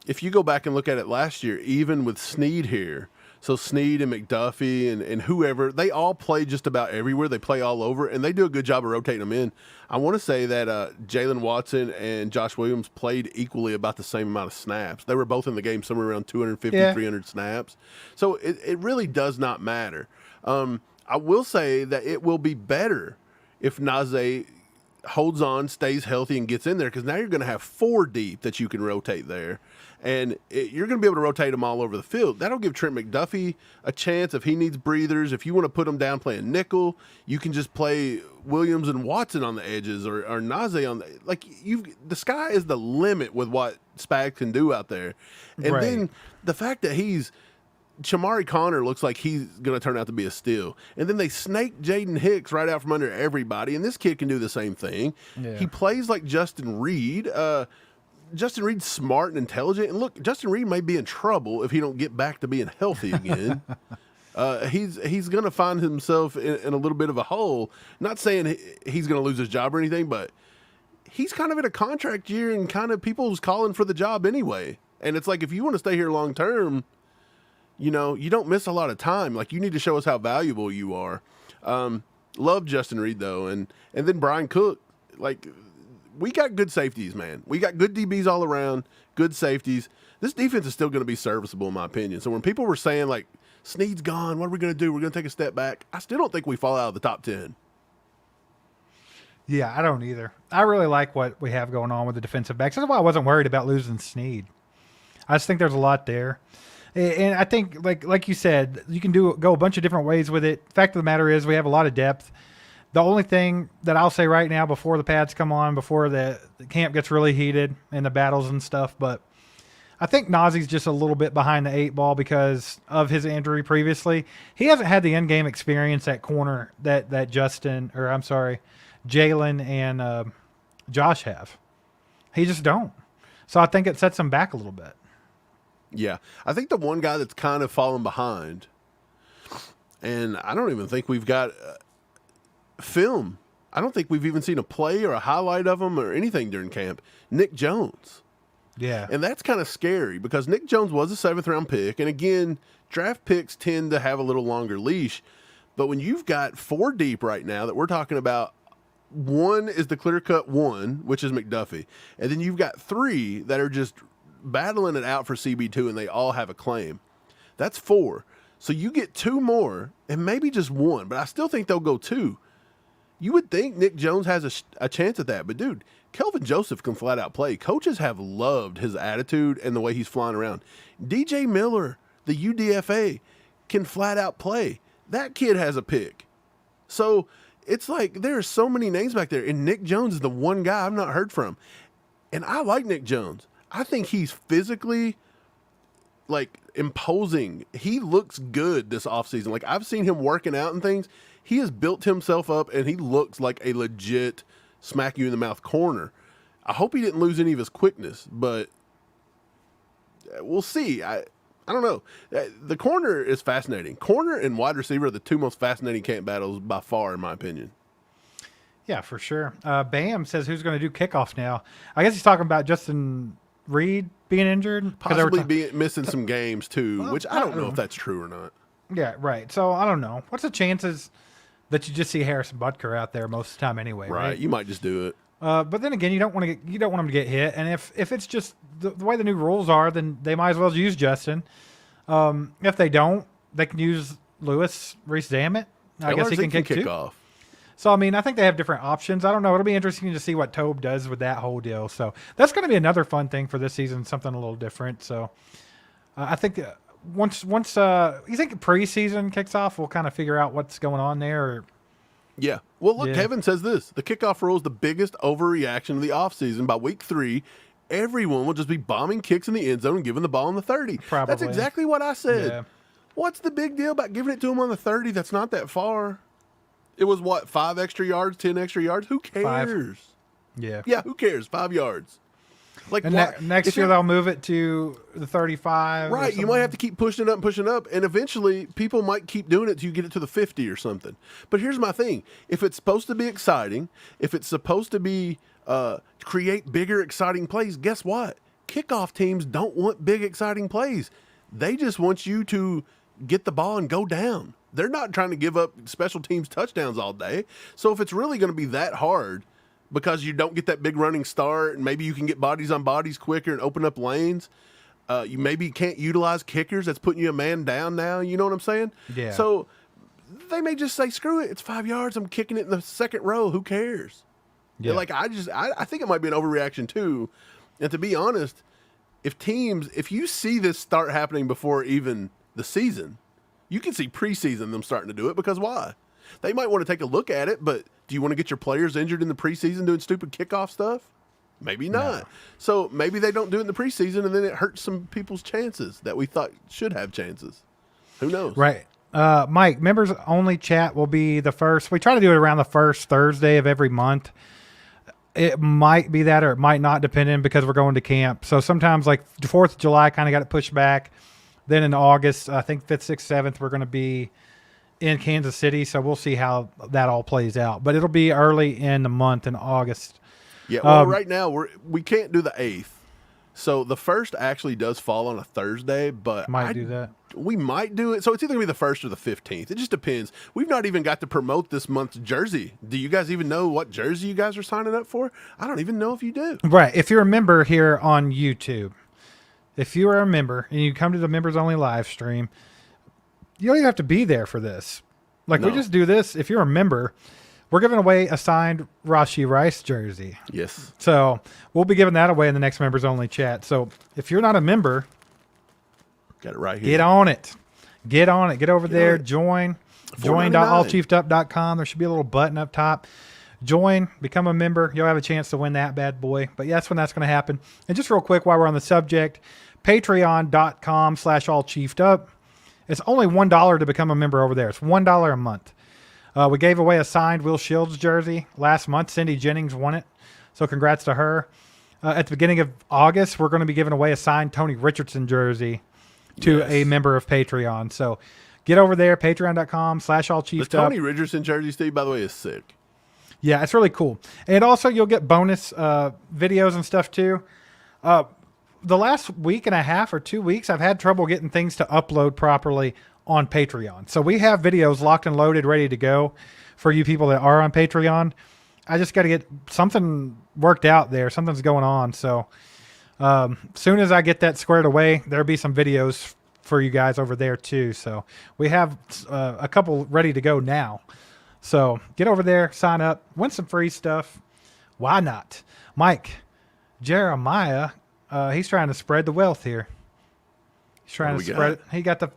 If you go back and look at it last year, even with Snead here, so Snead and McDuffie and whoever, they all play just about everywhere. They play all over, and they do a good job of rotating them in. I want to say that Jalen Watson and Josh Williams played equally about the same amount of snaps. They were both in the game somewhere around 250, 300 snaps. So it really does not matter. I will say that it will be better if Najee holds on, stays healthy, and gets in there, because now you're going to have 4 deep that you can rotate there. And you're going to be able to rotate them all over the field. That'll give Trent McDuffie a chance if he needs breathers. If you want to put him down playing nickel, you can just play Williams and Watson on the edges or Najee on the – like, the sky is the limit with what Spags can do out there. And then the fact that Shamari Connor looks like he's going to turn out to be a steal. And then they snake Jaden Hicks right out from under everybody, and this kid can do the same thing. Yeah. He plays like Justin Reed. Justin Reed's smart and intelligent. And look, Justin Reed may be in trouble if he don't get back to being healthy again. He's going to find himself in a little bit of a hole. Not saying he's going to lose his job or anything, but he's kind of in a contract year and kind of people's calling for the job anyway. And it's like, if you want to stay here long term, you know, you don't miss a lot of time. Like, you need to show us how valuable you are. Love Justin Reed, though. And then Brian Cook, like, we got good safeties, man. We got good DBs all around, good safeties. This defense is still going to be serviceable, in my opinion. So when people were saying, like, Snead's gone, what are we going to do? We're going to take a step back. I still don't think we fall out of the top 10. Yeah, I don't either. I really like what we have going on with the defensive backs. That's why I wasn't worried about losing Snead. I just think there's a lot there. And I think, like you said, you can go a bunch of different ways with it. Fact of the matter is we have a lot of depth. The only thing that I'll say right now before the pads come on, before the camp gets really heated and the battles and stuff, but I think Najee's just a little bit behind the 8 ball because of his injury previously. He hasn't had the in-game experience at corner that Jalen and Josh have. He just don't. So I think it sets him back a little bit. Yeah. I think the one guy that's kind of fallen behind, and I don't even think we've got film. I don't think we've even seen a play or a highlight of him or anything during camp. Nick Jones. Yeah. And that's kind of scary because Nick Jones was a 7th-round pick. And again, draft picks tend to have a little longer leash. But when you've got 4 deep right now that we're talking about, one is the clear-cut one, which is McDuffie. And then you've got 3 that are just battling it out for CB2, and they all have a claim. That's 4. So you get 2 more, and maybe just 1, but I still think they'll go 2. You would think Nick Jones has a chance at that, but dude, Kelvin Joseph can flat out play. Coaches have loved his attitude and the way he's flying around. DJ Miller, the UDFA, can flat out play. That kid has a pick. So it's like there are so many names back there, and Nick Jones is the one guy I've not heard from. And I like Nick Jones. I think he's physically, like, imposing. He looks good this offseason. Like, I've seen him working out and things. He has built himself up, and he looks like a legit smack-you-in-the-mouth corner. I hope he didn't lose any of his quickness, but we'll see. I don't know. The corner is fascinating. Corner and wide receiver are the 2 most fascinating camp battles by far, in my opinion. Yeah, for sure. Bam says, who's going to do kickoffs now? I guess he's talking about Justin Reed being injured. Possibly missing some games, too, which I don't know if that's true or not. Yeah, right. So, I don't know. What's the chances that you just see Harrison Butker out there most of the time anyway, right? You might just do it. But then again, you don't want them to get hit. And if it's just the way the new rules are, then they might as well use Justin. If they don't, they can use Lewis, Reese Dammit. I guess he can kick too. off. So, I mean, I think they have different options. I don't know. It'll be interesting to see what Tobe does with that whole deal. So that's going to be another fun thing for this season, something a little different. So I think once you think preseason kicks off, we'll kind of figure out what's going on there. Or, yeah. Well, look, Kevin says this. The kickoff rule is the biggest overreaction of the offseason. By week 3, everyone will just be bombing kicks in the end zone and giving the ball on the 30. Probably. That's exactly what I said. Yeah. What's the big deal about giving it to him on the 30? That's not that far. It was, 5 extra yards, 10 extra yards? Who cares? 5. Yeah. Yeah, who cares? 5 yards. Like And next year they'll move it to the 35. Right, you might have to keep pushing it up and pushing it up, and eventually people might keep doing it till you get it to the 50 or something. But here's my thing. If it's supposed to be exciting, if it's supposed to be create bigger, exciting plays, guess what? Kickoff teams don't want big, exciting plays. They just want you to get the ball and go down. They're not trying to give up special teams touchdowns all day. So if it's really going to be that hard because you don't get that big running start and maybe you can get bodies on bodies quicker and open up lanes, you maybe can't utilize kickers. That's putting you a man down now. You know what I'm saying? Yeah. So they may just say, screw it. It's 5 yards. I'm kicking it in the second row. Who cares? Yeah. Like, I think it might be an overreaction too. And to be honest, if you see this start happening before even the season, you can see preseason them starting to do it because why? They might want to take a look at it, but do you want to get your players injured in the preseason doing stupid kickoff stuff? Maybe not. No. So maybe they don't do it in the preseason, and then it hurts some people's chances that we thought should have chances. Who knows? Right. Mike, members only chat will be the first. We try to do it around the first Thursday of every month. It might be that or it might not, depending because we're going to camp. So sometimes like the 4th of July kind of got it pushed back. Then in August, I think 5th, 6th, 7th, we're going to be in Kansas City. So we'll see how that all plays out. But it'll be early in the month in August. Yeah, well, right now we can't do the 8th. So the 1st actually does fall on a Thursday, but might do that. We might do it. So it's either going to be the 1st or the 15th. It just depends. We've not even got to promote this month's jersey. Do you guys even know what jersey you guys are signing up for? I don't even know if you do. Right. If you're a member here on YouTube, if you are a member and you come to the members only live stream, you don't even have to be there for this. Like, we just do this. If you're a member, we're giving away a signed Rashee Rice jersey. Yes. So we'll be giving that away in the next members only chat. So if you're not a member, got it right here. Get on it. Get on it. Get over there. Join. Join.allchiefedup.com. There should be a little button up top. Join. Become a member. You'll have a chance to win that bad boy. But yeah, that's when that's going to happen. And just real quick while we're on the subject, patreon.com/allchiefedup. It's only $1 to become a member over there. It's $1 a month. We gave away a signed Will Shields jersey last month. Cindy Jennings won it. So congrats to her. At the beginning of August, we're going to be giving away a signed Tony Richardson jersey to a member of Patreon. So get over there, patreon.com/allchiefedup. The Tony Richardson jersey, Steve, by the way, is sick. Yeah, it's really cool. And also you'll get bonus videos and stuff too. The last week and a half or 2 weeks, I've had trouble getting things to upload properly on Patreon. So we have videos locked and loaded, ready to go for you people that are on Patreon. I just got to get something worked out there. Something's going on. So soon as I get that squared away, there'll be some videos for you guys over there too. So we have a couple ready to go now. So get over there, sign up, win some free stuff. Why not? Mike, Jeremiah, he's trying to spread the wealth here. He's trying to spread it. He got the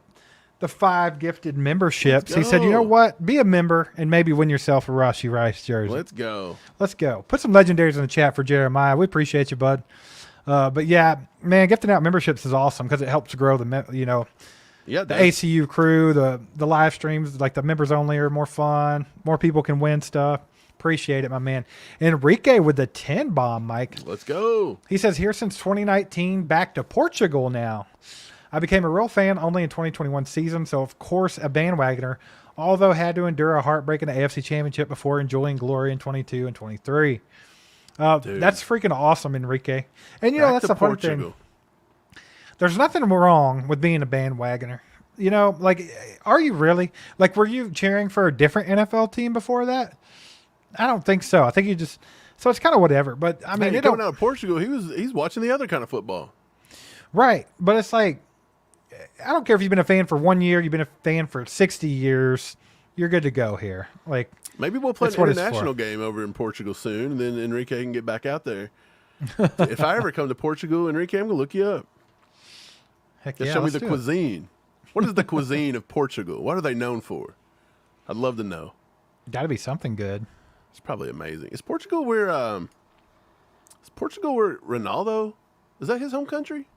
5 gifted memberships. He said, you know what? Be a member and maybe win yourself a Rashee Rice jersey. Let's go. Let's go. Put some legendaries in the chat for Jeremiah. We appreciate you, bud. But yeah, man, gifting out memberships is awesome because it helps grow the ACU crew, the live streams, like the members only are more fun. More people can win stuff. Appreciate it, my man. Enrique with the 10 bomb, Mike. Let's go. He says, here since 2019, back to Portugal now. I became a real fan only in 2021 season, so of course a bandwagoner, although had to endure a heartbreak in the AFC Championship before enjoying glory in 22 and 23. That's freaking awesome, Enrique. And, that's the fun thing. There's nothing wrong with being a bandwagoner. Are you really? Like, were you cheering for a different NFL team before that? I don't think so. I think you just So it's kind of whatever. But I mean, Hey, it don't, coming out of Portugal, he's watching the other kind of football. right. But it's like, I don't care if you've been a fan for 1 year, you've been a fan for 60 years. You're good to go here. Like, Maybe we'll play That's an what it's international for. game over in Portugal soon, and then Enrique can get back out there. If I ever come to Portugal, Enrique, I'm gonna look you up. heck Just yeah, show me let's the do it. cuisine. What is the cuisine of Portugal? What are they known for? I'd love to know. Got to be something good. It's probably amazing. Is Portugal where Ronaldo? Is that his home country?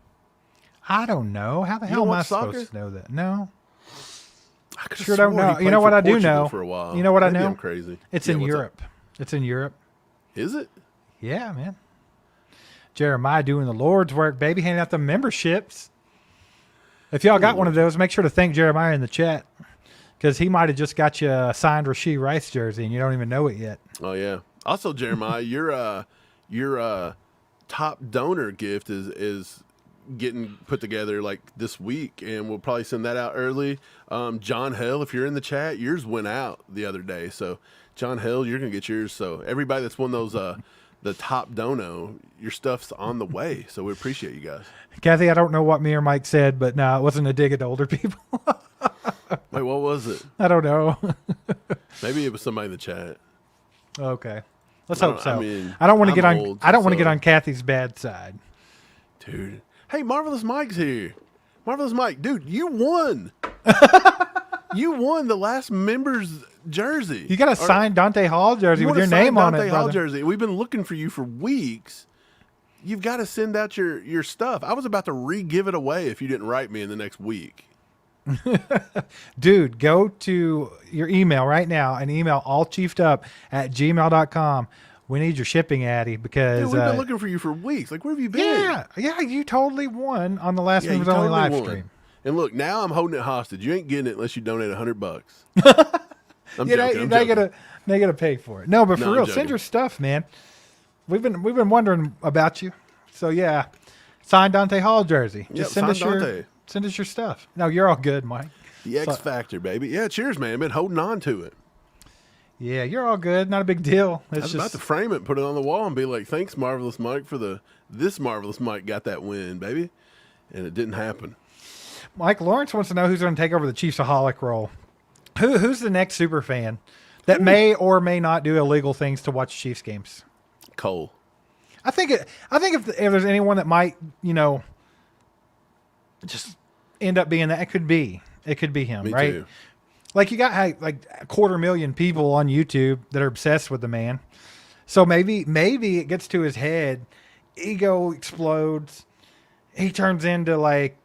I don't know. How the hell don't am I watch soccer? supposed to know that? No. I could've Sure don't swore he know. played You know for what I do Portugal know? For a while. You know what I Maybe know? I'm crazy. It's Yeah, in what's up? Europe. It's in Europe. Is it? Yeah, man. Jeremiah doing the Lord's work, baby, handing out the memberships. If y'all got one of those, make sure to thank Jeremiah in the chat because he might have just got you a signed Rashee Rice jersey and you don't even know it yet. Oh yeah. Also, Jeremiah, your top donor gift is getting put together like this week, and we'll probably send that out early. John Hill, if you're in the chat, yours went out the other day. So John Hill, you're gonna get yours. So everybody that's won those the top dono, your stuff's on the way. So we appreciate you guys. Kathy, I don't know what me or Mike said, but no, it wasn't a dig at older people. Wait, what was it? I don't know. Maybe it was somebody in the chat. Okay. Let's I hope don't- so. I mean, I don't want to I'm get on old, I don't want to so- get on Kathy's bad side. Dude. Hey, Marvelous Mike's here. Marvelous Mike, dude, you won. You won the last member's jersey. You got a signed Dante Hall jersey You with want your a signed name on Dante it, Hall brother. jersey. We've been looking for you for weeks. You've got to send out your stuff. I was about to re-give it away if you didn't write me in the next week. Dude, go to your email right now and email allchiefedup@gmail.com. We need your shipping, Addy, because Dude, we've been looking for you for weeks. Like, where have you been? yeah, you totally won on the last Yeah, you Members Only live won. stream. And look, now I'm holding it hostage. You ain't getting it unless you donate $100. I'm Yeah, joking. I'm they joking. gotta pay for it. No, but for No, I'm real, joking. send your stuff, man. We've been wondering about you. So yeah, sign Dante Hall jersey. Yep, Just send sign Dante. us your stuff. No, you're all good, Mike. The X Factor, baby. Yeah, cheers, man. Been holding on to it. Yeah, you're all good. Not a big deal. I It's was about just to frame it and put it on the wall and be like, thanks, Marvelous Mike, for this Marvelous Mike got that win, baby. And it didn't happen. Mike Lawrence wants to know who's going to take over the Chiefsaholic role. Who's the next super fan that may or may not do illegal things to watch Chiefs games? Cole. I think if there's anyone that might, just end up being that, it could be him, Me right? too. Like you got like 250,000 people on YouTube that are obsessed with the man. So maybe it gets to his head, ego explodes, he turns into like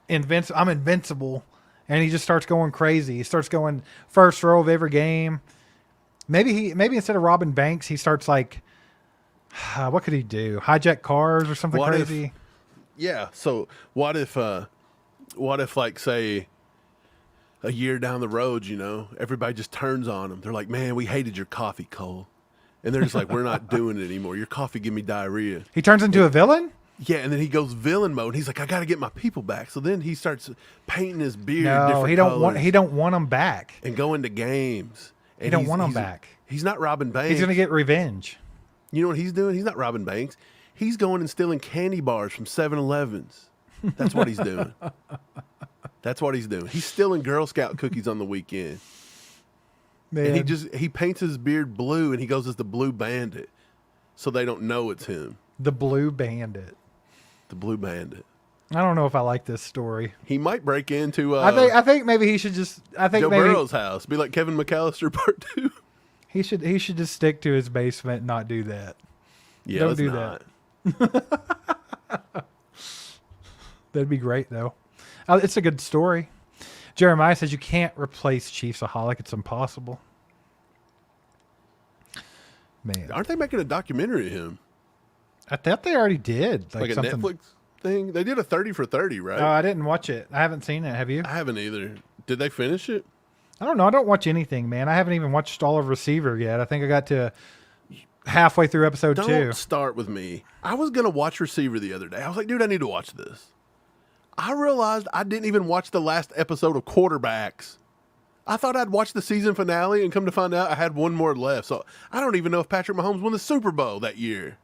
I'm invincible, and he just starts going crazy. He starts going first row of every game. Maybe instead of robbing banks, he starts like what could he do? Hijack cars or something What if- crazy? Yeah. So what if like, say, a year down the road, everybody just turns on him. They're like, man, we hated your coffee, Cole. And they're just like, we're not doing it anymore. Your coffee give me diarrhea. He turns into a villain? Yeah, and then he goes villain mode. He's like, I got to get my people back. So then he starts painting his beard No, different he don't colors want them back. and going to games. And He don't want them back. He's not robbing banks. He's going to get revenge. You know what he's doing? He's not robbing banks. He's going and stealing candy bars from 7-Elevens. That's what he's doing. That's what he's doing. He's stealing Girl Scout cookies on the weekend. Man. And he paints his beard blue and he goes as the Blue Bandit. So they don't know it's him. The Blue Bandit. The Blue Bandit. I don't know if I like this story. He might break into I think maybe he should just. I think Joe maybe Burrow's house. Be like Kevin McAllister Part 2. he should just stick to his basement and not do that. Yeah, Don't let's do not. That'd be great though. It's a good story. Jeremiah says you can't replace Chiefsaholic. It's impossible. Man, Aren't they making a documentary of him? I thought they already did Like a something. Netflix thing? They did a 30 for 30, right? Oh, I didn't watch it. I haven't seen it. Have you? I haven't either. Did they finish it? I don't know. I don't watch anything, man. I haven't even watched all of Receiver yet. I think I got to halfway through episode Don't 2. start with me. I was going to watch Receiver the other day. I was like, dude, I need to watch this. I realized I didn't even watch the last episode of Quarterbacks. I thought I'd watch the season finale and come to find out I had one more left. So I don't even know if Patrick Mahomes won the Super Bowl that year.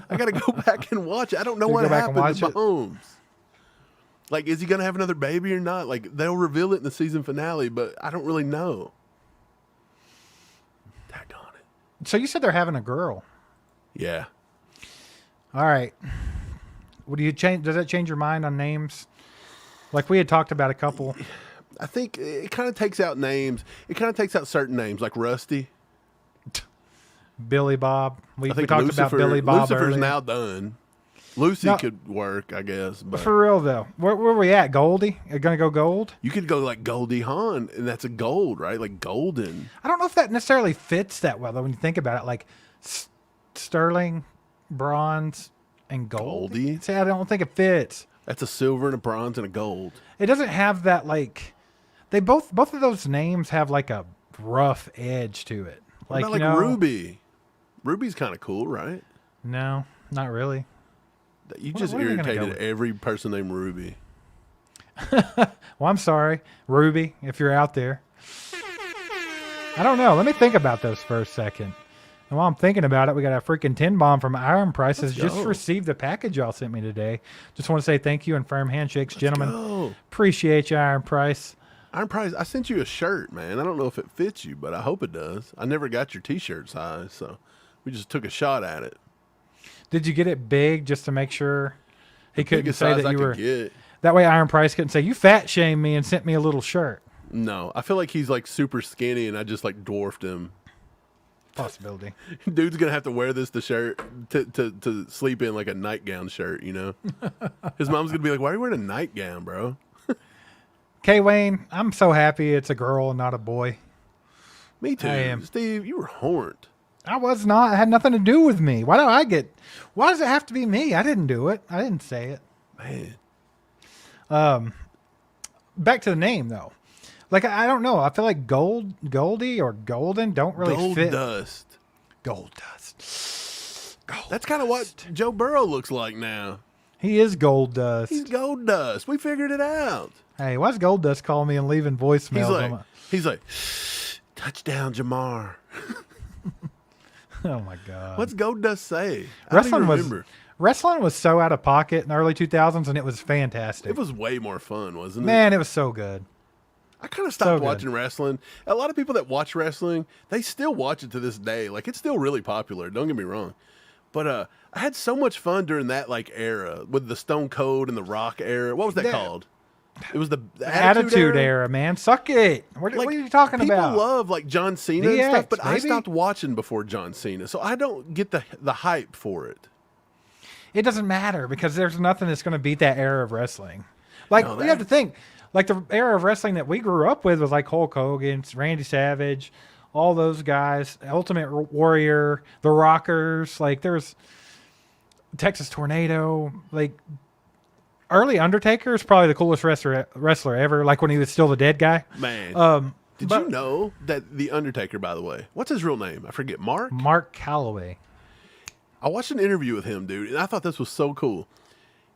I got to go back and watch it. I don't know what happened to Mahomes. Like, is he going to have another baby or not? Like, they'll reveal it in the season finale, but I don't really know. Daggone it. So you said they're having a girl. Yeah. All right. What do you change? Does that change your mind on names? Like we had talked about a couple. I think it kind of takes out names. It kind of takes out certain names, like Rusty. Billy Bob. We talked Lucifer, about Billy Bob Lucifer's earlier. now done. Lucy could work, I guess. But for real, though. Where we at? Goldie? Are you going to go gold? You could go like Goldie Hawn, and that's a gold, right? Like golden. I don't know if that necessarily fits that well, though, when you think about it. Like sterling, bronze, and gold. Goldie? See, I don't think it fits. That's a silver and a bronze and a gold. It doesn't have that, like... They both of those names have, like, a rough edge to it. Like, you know, Ruby. Ruby's kind of cool, right? No, not really. You just irritated every person named Ruby. Well, I'm sorry, Ruby, if you're out there. I don't know. Let me think about this for a second. And while I'm thinking about it, we got a freaking 10 bomb from Iron Price has just received the package y'all sent me today. Just want to say thank you and firm handshakes, gentlemen. Appreciate you, Iron Price. Iron Price, I sent you a shirt, man. I don't know if it fits you, but I hope it does. I never got your T-shirt size, so we just took a shot at it. Did you get it big just to make sure he couldn't say that you were... Get. That way Iron Price couldn't say, you fat shamed me and sent me a little shirt. No, I feel like he's like super skinny and I just like dwarfed him. Possibility. Dude's going to have to wear this shirt to sleep in like a nightgown shirt, you know? His mom's going to be like, why are you wearing a nightgown, bro? K-Wayne, I'm so happy it's a girl and not a boy. Me too. I am. Steve, you were horned. I was not. It had nothing to do with me. Why does it have to be me? I didn't do it. I didn't say it. Man. Back to the name, though. Like, I don't know. I feel like Goldie or Golden don't really fit. Gold dust. Gold That's kind of what Joe Burrow looks like now. He is Gold Dust. He's Gold Dust. We figured it out. Hey, why's Gold Dust calling me and leaving voicemails? He's like, touchdown, Jamar. Oh my God. What's Gold Dust say? Wrestling was so out of pocket in the early 2000s, and it was fantastic. It was way more fun, wasn't it? Man, it was so good. I kind of stopped watching wrestling. A lot of people that watch wrestling, they still watch it to this day. Like, it's still really popular. Don't get me wrong. But I had so much fun during that like era with the Stone Cold and the Rock era. What was that called? It was the Attitude Era, man. Suck it. What are you talking about? People love like John Cena and stuff, but I stopped watching before John Cena, so I don't get the hype for it. It doesn't matter because there's nothing that's going to beat that era of wrestling. Like, you have to think, like the era of wrestling that we grew up with was like Hulk Hogan, Randy Savage, all those guys, Ultimate Warrior, the Rockers. Like, there's Texas Tornado. Like, early Undertaker is probably the coolest wrestler ever. Like when he was still the dead guy. Man, did you know that the Undertaker, by the way, what's his real name? I forget. Mark Calloway. I watched an interview with him, dude, and I thought this was so cool.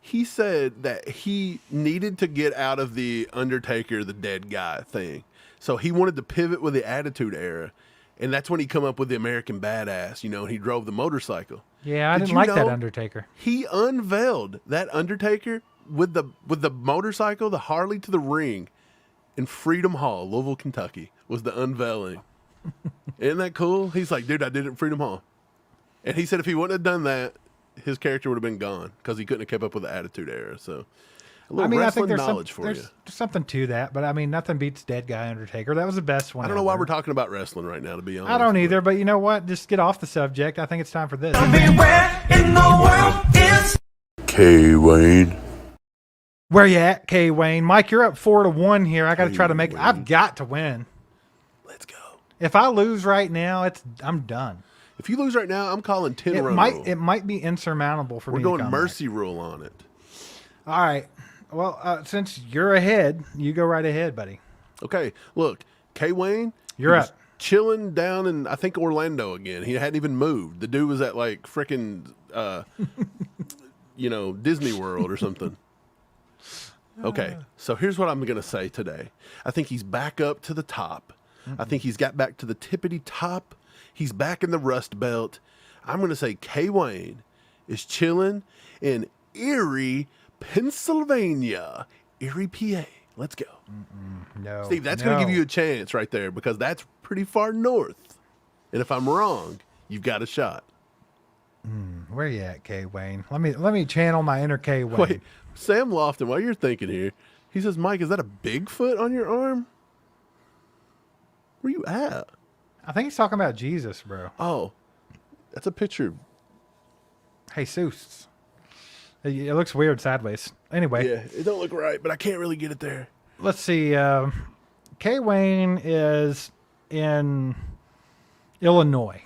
He said that he needed to get out of the Undertaker, the dead guy thing. So he wanted to pivot with the Attitude Era. And that's when he come up with the American Badass, you know, and he drove the motorcycle. Yeah, I didn't like that Undertaker. He unveiled that Undertaker with the motorcycle, the Harley to the ring in Freedom Hall, Louisville, Kentucky, was the unveiling. Isn't that cool? He's like, dude, I did it in Freedom Hall. And he said if he wouldn't have done that, his character would have been gone because he couldn't have kept up with the Attitude Era. So, a little wrestling knowledge for you. There's something to that, but I mean, nothing beats Dead Guy Undertaker. That was the best one. I don't know why we're talking about wrestling right now, to be honest. I don't either, but you know what? Just get off the subject. I think it's time for this. Where in the world is K-Wayne? Where you at, K-Wayne? Mike, you're up 4-1 here. I got to try to make. I've got to win. Let's go. If I lose right now, I'm done. If you lose right now, I'm calling 10 run rule. It might be insurmountable for me. We're going mercy rule on it. All right. Well, since you're ahead, you go right ahead, buddy. Okay. Look, K-Wayne, you're up. Chilling down in, I think, Orlando again. He hadn't even moved. The dude was at like freaking, Disney World or something. Okay, so here's what I'm going to say today. I think he's back up to the top. I think he's got back to the tippity top. He's back in the Rust Belt. I'm going to say K. Wayne is chilling in Erie, Pennsylvania. Erie, PA. Let's go. No. Steve, that's going to give you a chance right there because that's pretty far north. And if I'm wrong, you've got a shot. Where you at, K. Wayne? Let me channel my inner K. Wayne. Wait, Sam Lofton, while you're thinking here, he says, Mike, is that a Bigfoot on your arm? Where you at? I think he's talking about Jesus, bro. Oh, that's a picture. Jesus. It looks weird sideways. Anyway. Yeah, it don't look right, but I can't really get it there. Let's see. K. Wayne is in Illinois.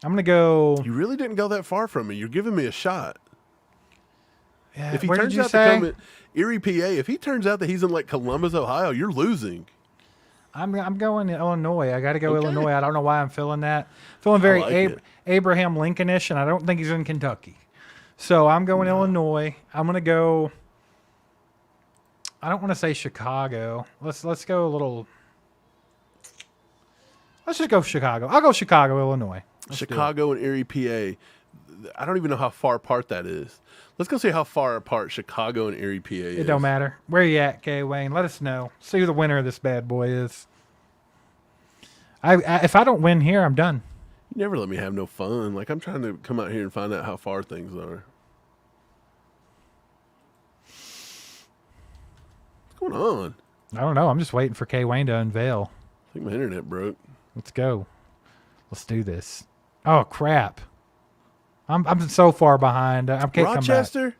I'm going to go. You really didn't go that far from me. You're giving me a shot. Yeah, If he where did turns you out say? to come in Erie, PA, if he turns out that he's in like Columbus, Ohio, you're losing. I'm going to Illinois. I got to go Okay. Illinois. I don't know why I'm feeling that. Feeling very like it. Abraham Lincolnish, and I don't think he's in Kentucky. So I'm going Illinois. I'm going to go. I don't want to say Chicago. Let's go a little. Let's just go Chicago. I'll go Chicago, Illinois. Let's do it. Chicago and Erie, PA. I don't even know how far apart that is. Let's go see how far apart Chicago and Erie, PA is. It don't matter. Where you at, K. Wayne? Let us know. See who the winner of this bad boy is. If I don't win here, I'm done. You never let me have no fun. Like, I'm trying to come out here and find out how far things are. What's going on? I don't know. I'm just waiting for K. Wayne to unveil. I think my internet broke. Let's go. Let's do this. Oh crap! I'm so far behind. I can't Rochester?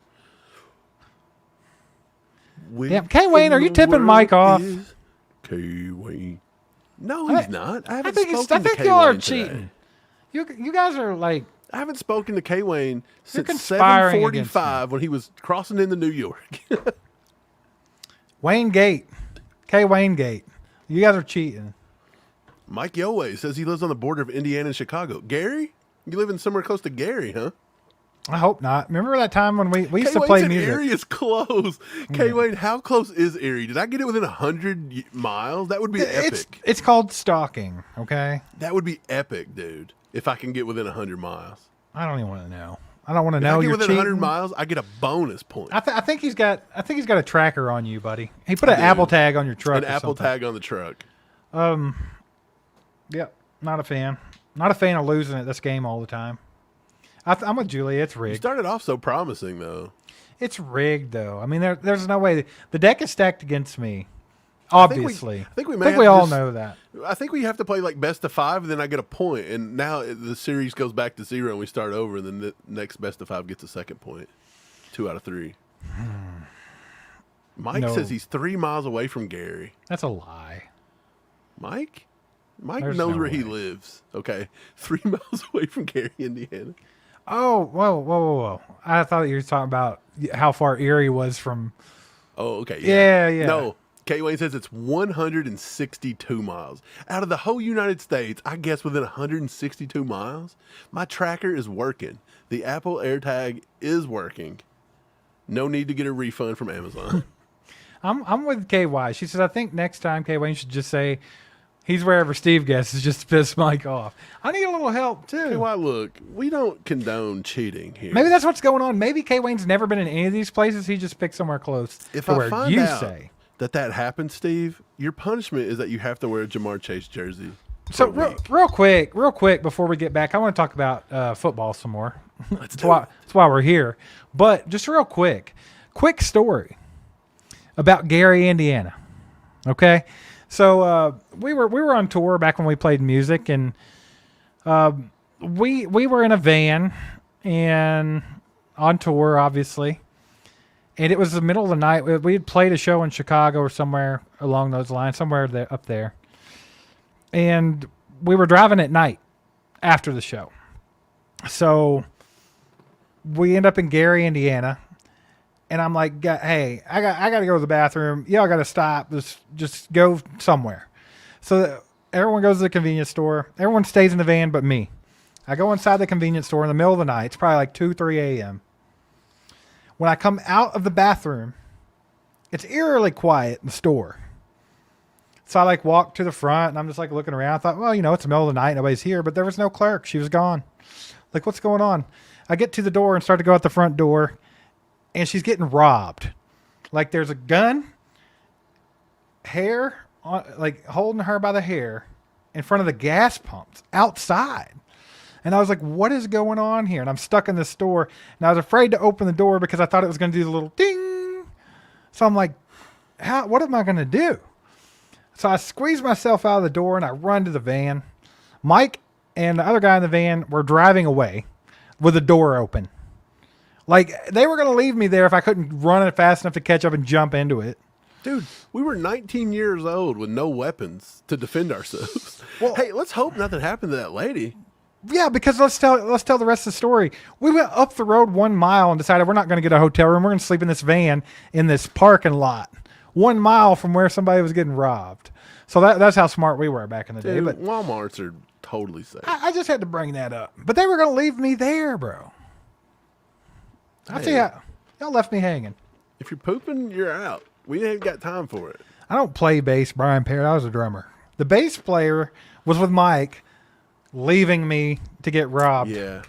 Damn, K. Wayne, are you tipping Mike off? K. Wayne. No, he's not. I I haven't think spoken to K. y'all are Wayne today. cheating. You guys are like I haven't spoken to K. Wayne since conspiring against 7:45 when he was crossing into New York. Wayne Gate, K. Wayne Gate. You guys are cheating. Mike Yoway says he lives on the border of Indiana and Chicago. Gary? You live in somewhere close to Gary, huh? I hope not. Remember that time when we used to K-Wayne play said music? Erie is close. K-Wayne, how close is Erie? Did I get it within 100 miles? That would be epic. It's called stalking. Okay. That would be epic, dude. If I can get within 100 miles. I don't even want to know. I don't want to If know. I get You're within cheating. 100 miles, I get a bonus point. I think he's got a tracker on you, buddy. He put an Apple tag on your truck. An or Apple something. tag on the truck. Yep. Not a fan. Not a fan of losing at this game all the time. I'm with Julie. It's You rigged. started off so promising, though. It's rigged, though. I mean, there's no way. The deck is stacked against me. Obviously. I think we I may think have we to all just- know that. I think we have to play like best of 5, and then I get a point. And now the series goes back to 0, and we start over, and then the next best of 5 gets a second point. 2 out of 3. Mike No. says he's 3 miles away from Gary. That's a lie. Mike There's knows no where he way. lives. Okay, 3 miles away from Gary, Indiana. Oh, whoa. I thought you were talking about how far Erie was from. Oh, okay. Yeah. No, K. Wayne says it's 162 miles. Out of the whole United States, I guess within 162 miles, my tracker is working. The Apple AirTag is working. No need to get a refund from Amazon. I'm with KY. She says, I think next time K. Wayne should just say he's wherever Steve guesses just to piss Mike off. I need a little help, too. Hey, why, look, we don't condone cheating here. Maybe that's what's going on. Maybe K. Wayne's never been in any of these places. He just picked somewhere close If to I where find you out say. that happens, Steve, your punishment is that you have to wear a Jamar Chase jersey. So for a week. real quick, before we get back, I want to talk about football some more. That's why we're here. But just real quick story about Gary, Indiana. Okay, so we were on tour back when we played music, and we were in a van and on tour, obviously. And it was the middle of the night. We had played a show in Chicago or somewhere along those lines, somewhere there, up there. And we were driving at night after the show. So we end up in Gary, Indiana. And I'm like, hey, I got to go to the bathroom. Y'all got to stop. Just go somewhere. So everyone goes to the convenience store. Everyone stays in the van but me. I go inside the convenience store in the middle of the night. It's probably like 2, 3 a.m. When I come out of the bathroom, it's eerily quiet in the store. So I like walked to the front and I'm just like looking around. I thought, well, it's the middle of the night. Nobody's here, but there was no clerk. She was gone. Like, what's going on? I get to the door and start to go out the front door and she's getting robbed. Like there's a gun, hair, like holding her by the hair in front of the gas pumps outside. And I was like, what is going on here? And I'm stuck in the store and I was afraid to open the door because I thought it was going to do the little ding. So I'm like, what am I going to do? So I squeeze myself out of the door and I run to the van. Mike and the other guy in the van were driving away with the door open. Like they were going to leave me there if I couldn't run it fast enough to catch up and jump into it. Dude, we were 19 years old with no weapons to defend ourselves. Well, hey, let's hope nothing happened to that lady. Yeah, because let's tell the rest of the story. We went up the road 1 mile and decided we're not going to get a hotel room. We're going to sleep in this van in this parking lot 1 mile from where somebody was getting robbed. So that's how smart we were back in the day. Dude, But Walmarts are totally safe. I just had to bring that up. But they were going to leave me there, bro. I see how y'all left me hanging. If you're pooping, you're out. We ain't got time for it. I don't play bass, Brian Perry. I was a drummer. The bass player was with Mike, leaving me to get robbed. Yeah.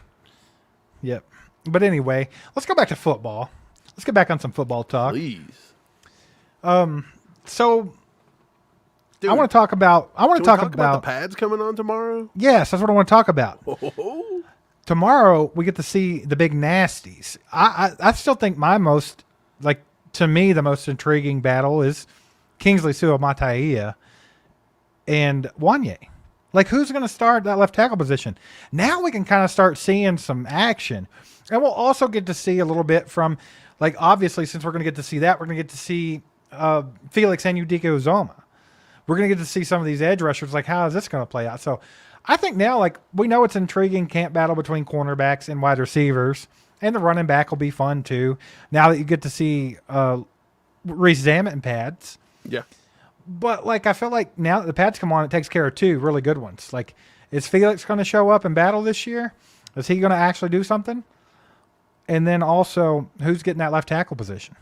Yep. But anyway, let's go back to football. Let's get back on some football talk. Please. So Dude, I want to talk about. can we talk about the pads coming on tomorrow. Yes, that's what I want to talk about. Oh. Tomorrow we get to see the big nasties. I still think to me the most intriguing battle is Kingsley Suamataia and Wanye. Like, who's going to start that left tackle position? Now we can kind of start seeing some action. And we'll also get to see a little bit from, like, obviously, since we're going to get to see that, we're going to get to see Felix Anudike-Uzomah. We're going to get to see some of these edge rushers. Like, how is this going to play out? So I think now, like, we know it's an intriguing camp battle between cornerbacks and wide receivers. And the running back will be fun, too. Now that you get to see Reese Zammit in pads. Yeah. But, like, I feel like now that the pads come on, it takes care of two really good ones. Like, is Felix going to show up and battle this year? Is he going to actually do something? And then who's getting that left tackle position?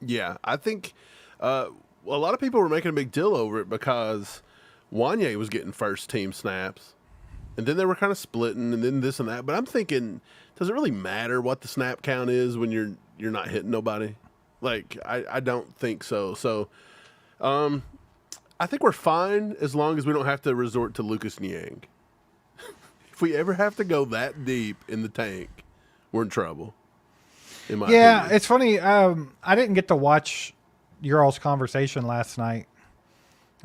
Yeah, I think a lot of people were making a big deal over it because Wanye was getting first team snaps. And then they were kind of splitting and then this and that. But I'm thinking, does it really matter what the snap count is when you're not hitting nobody? Like, I don't think so. So, I think we're fine as long as we don't have to resort to Lucas Niang. If we ever have to go that deep in the tank, we're in trouble. In my opinion. It's funny. I didn't get to watch your all's conversation last night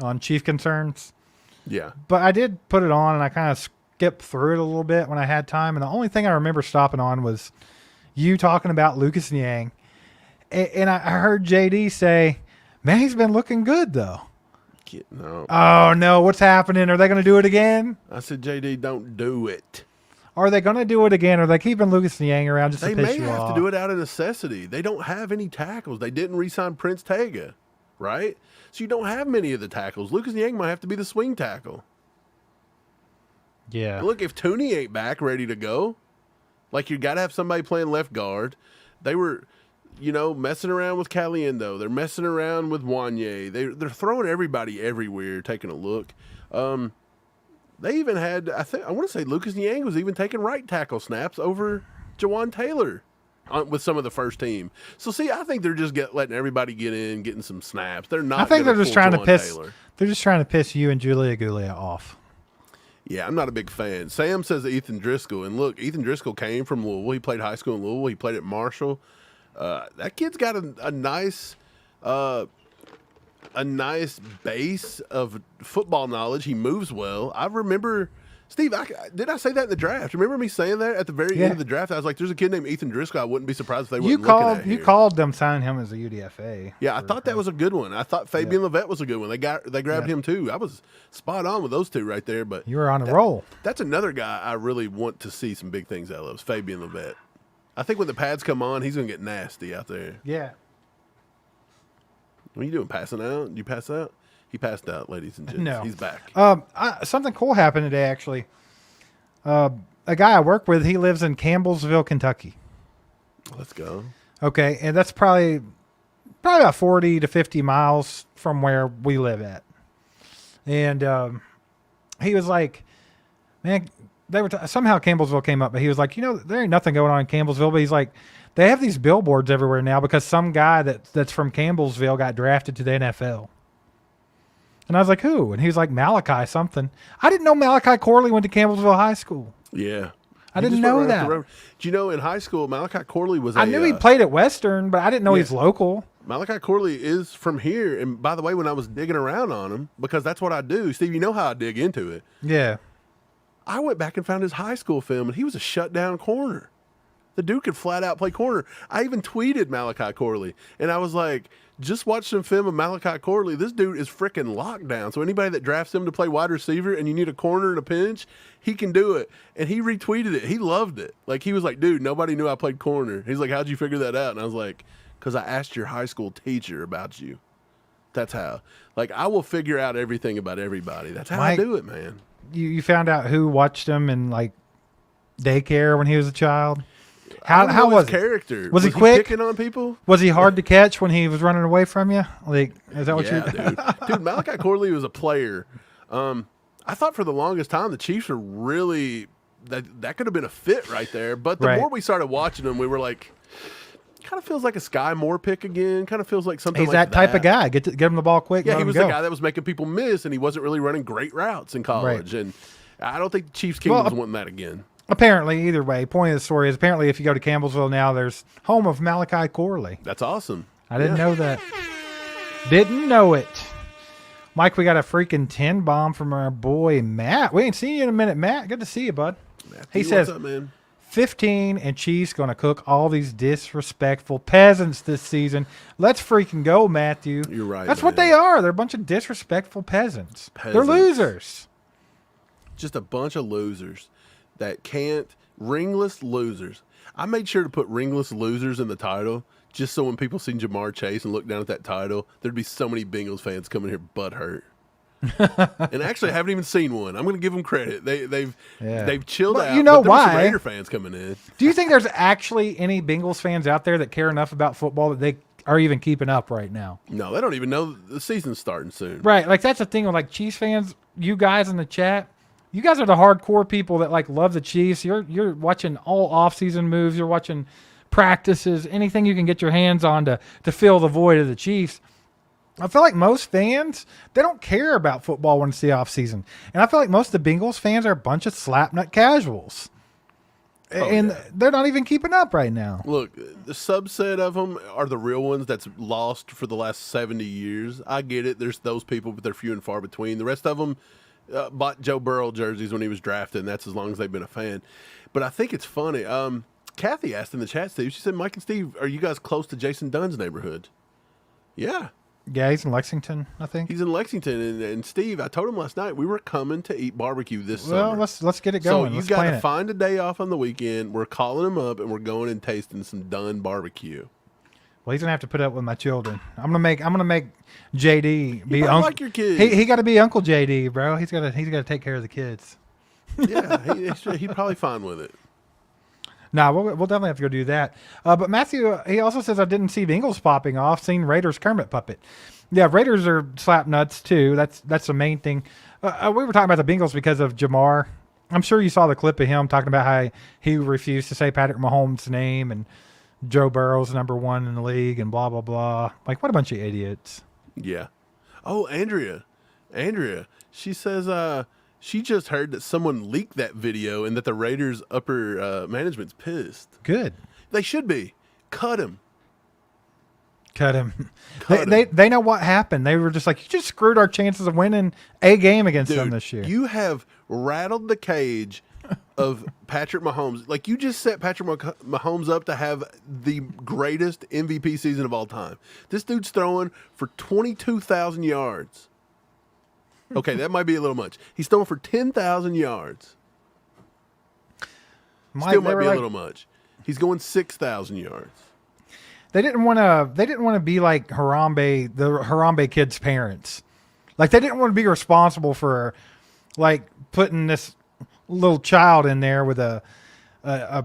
on Chief Concerns. Yeah. But I did put it on, and I kind of skipped through it a little bit when I had time. And the only thing I remember stopping on was you talking about Lucas Niang. And I heard JD say, man, he's been looking good, though. No. Oh, no. What's happening? Are they going to do it again? I said, JD, don't do it. Are they going to do it again? Or are they keeping Lucas Niang around just They to piss may you have off? to do it out of necessity. They don't have any tackles. They didn't re-sign Prince Tega, right? So you don't have many of the tackles. Lucas Niang might have to be the swing tackle. Yeah. Look, if Tooney ain't back ready to go, like you got to have somebody playing left guard. They were, messing around with Caliendo. They're messing around with Wanye. They're throwing everybody everywhere, taking a look. They even had, I want to say Lucas Niang was even taking right tackle snaps over Jawan Taylor with some of the first team. So, see, I think they're just letting everybody get in, getting some snaps. They're not. I think they're just trying to piss. Taylor. They're just trying to piss you and Julia Gulia off. Yeah, I'm not a big fan. Sam says Ethan Driscoll, and look, Ethan Driscoll came from Louisville. He played high school in Louisville. He played at Marshall. That kid's got a nice base of football knowledge. He moves well. I remember, Steve, did I say that in the draft? Remember me saying that at the very end of the draft? I was like, there's a kid named Ethan Driscoll. I wouldn't be surprised if they weren't looking at him. You called them signing him as a UDFA. Yeah, I thought that was a good one. I thought Fabian Levette was a good one. They grabbed him too. I was spot on with those two right there. But you were on a roll. That's another guy I really want to see some big things out of, Fabian Levette. I think when the pads come on, he's going to get nasty out there. Yeah. What are you doing, passing out? You pass out? He passed out, ladies and gents. No. He's back. Something cool happened today, actually. A guy I work with, he lives in Campbellsville, Kentucky. Let's go. Okay, and that's probably probably about 40 to 50 miles from where we live at. And he was like, man, they were somehow Campbellsville came up, but he was like, there ain't nothing going on in Campbellsville. But he's like, they have these billboards everywhere now because some guy that's from Campbellsville got drafted to the NFL. And I was like, who? And he was like, Malachi something. I didn't know Malachi Corley went to Campbellsville High School. Yeah. I didn't know that. Do you know in high school, Malachi Corley was I knew he played at Western, but I didn't know he's local. Malachi Corley is from here. And by the way, when I was digging around on him, because that's what I do, Steve, you know how I dig into it. Yeah. I went back and found his high school film, and he was a shutdown corner. The dude could flat out play corner. I even tweeted Malachi Corley, and I was like, just watch some film of Malachi Corley. This dude is freaking locked down. So anybody that drafts him to play wide receiver and you need a corner in a pinch, he can do it. And he retweeted it. He loved it. Like, he was like, dude, nobody knew I played corner. He's like, how'd you figure that out? And I was like, because I asked your high school teacher about you. That's how. Like, I will figure out everything about everybody. That's how I do it, man. You found out who watched him in, like, daycare when he was a child? How was his character? Was he quick? Picking on people? Was he hard to catch when he was running away from you? Like, is that what you're dude, Malachi Corley was a player. I thought for the longest time the Chiefs were really that could have been a fit right there. But the more we started watching them, we were like, kind of feels like a Sky Moore pick again. Kind of feels like something. He's that type of guy. Get him the ball quick. Yeah, he was the guy that was making people miss, and he wasn't really running great routes in college. Right. And I don't think the Chiefs Kingdom's wanting that again. Apparently, either way, point of the story is apparently if you go to Campbellsville now, there's home of Malachi Corley. That's awesome. I didn't know that. Didn't know it. Mike, we got a freaking 10 bomb from our boy Matt. We ain't seen you in a minute, Matt. Good to see you, bud. Matthew, he says, what's up, man? 15 and Chiefs going to cook all these disrespectful peasants this season. Let's freaking go, Matthew. You're right. That's what they are. They're a bunch of disrespectful peasants. They're losers. Just a bunch of losers that can't. Ringless losers. I made sure to put ringless losers in the title just so when people see Jamarr Chase and look down at that title, there'd be so many Bengals fans coming here butthurt. And actually, I haven't even seen one. I'm going to give them credit. They've chilled out. You know but why? Some Raider fans coming in. Do you think there's actually any Bengals fans out there that care enough about football that they are even keeping up right now? No, they don't even know the season's starting soon. Right. Like, that's the thing with, like, Chiefs fans, you guys in the chat, you guys are the hardcore people that, like, love the Chiefs. You're watching all off-season moves. You're watching practices, anything you can get your hands on to fill the void of the Chiefs. I feel like most fans, they don't care about football when it's the off-season. And I feel like most of the Bengals fans are a bunch of slapnut casuals. They're not even keeping up right now. Look, the subset of them are the real ones that's lost for the last 70 years. I get it. There's those people, but they're few and far between. The rest of them bought Joe Burrow jerseys when he was drafted, and that's as long as they've been a fan. But I think it's funny. Kathy asked in the chat, Steve, she said, Mike and Steve, are you guys close to Jason Dunn's neighborhood? Yeah. Yeah, he's in Lexington, I think. He's in Lexington, and Steve, I told him last night we were coming to eat barbecue this summer. Well, let's get it going. So you got to find a day off on the weekend. We're calling him up, and we're going and tasting some Dunn barbecue. Well, he's gonna have to put up with my children. I'm gonna make JD be uncle. Like your kids. He got to be Uncle JD, bro. He's got to take care of the kids. Yeah, he'd probably fine with it. No, we'll definitely have to go do that. But Matthew, he also says I didn't see Bengals popping off. Seen Raiders Kermit puppet. Yeah, Raiders are slap nuts too. That's the main thing. We were talking about the Bengals because of Jamar. I'm sure you saw the clip of him talking about how he refused to say Patrick Mahomes' name and Joe Burrow's #1 in the league and blah, blah, blah. Like, what a bunch of idiots. Yeah. Oh, Andrea, she says she just heard that someone leaked that video and that the Raiders' upper management's pissed. Good. They should be. Cut him. They know what happened. They were just like, you just screwed our chances of winning a game against them this year. You have rattled the cage of Patrick Mahomes. Like, you just set Patrick Mahomes up to have the greatest MVP season of all time. This dude's throwing for 22,000 yards. Okay, that might be a little much. He's throwing for 10,000 yards. Still might be a little much. He's going 6,000 yards. They didn't want to be like the Harambe kids' parents. Like, they didn't want to be responsible for, like, putting this little child in there with a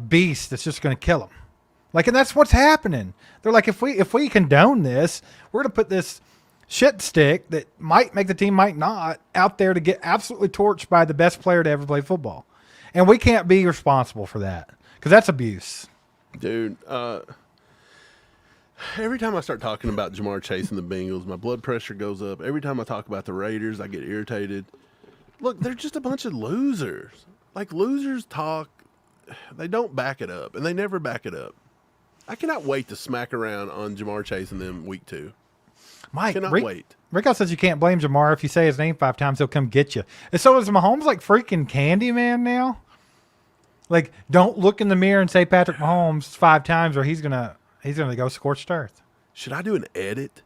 beast that's just going to kill him. Like, and that's what's happening. They're like, if we condone this, we're going to put this shit stick that might make the team, might not, out there to get absolutely torched by the best player to ever play football. And we can't be responsible for that because that's abuse. Dude, every time I start talking about Jamarr Chase and the Bengals, my blood pressure goes up. Every time I talk about the Raiders, I get irritated. Look, they're just a bunch of losers. Like, losers talk, they don't back it up, and they never back it up. I cannot wait to smack around on Jamarr Chase and them week 2. Mike, Cannot wait. Rico says you can't blame Jamar. If you say his name 5 times, he'll come get you. And so is Mahomes like freaking Candyman now? Like, don't look in the mirror and say Patrick Mahomes 5 times, or he's gonna go scorched earth. Should I do an edit?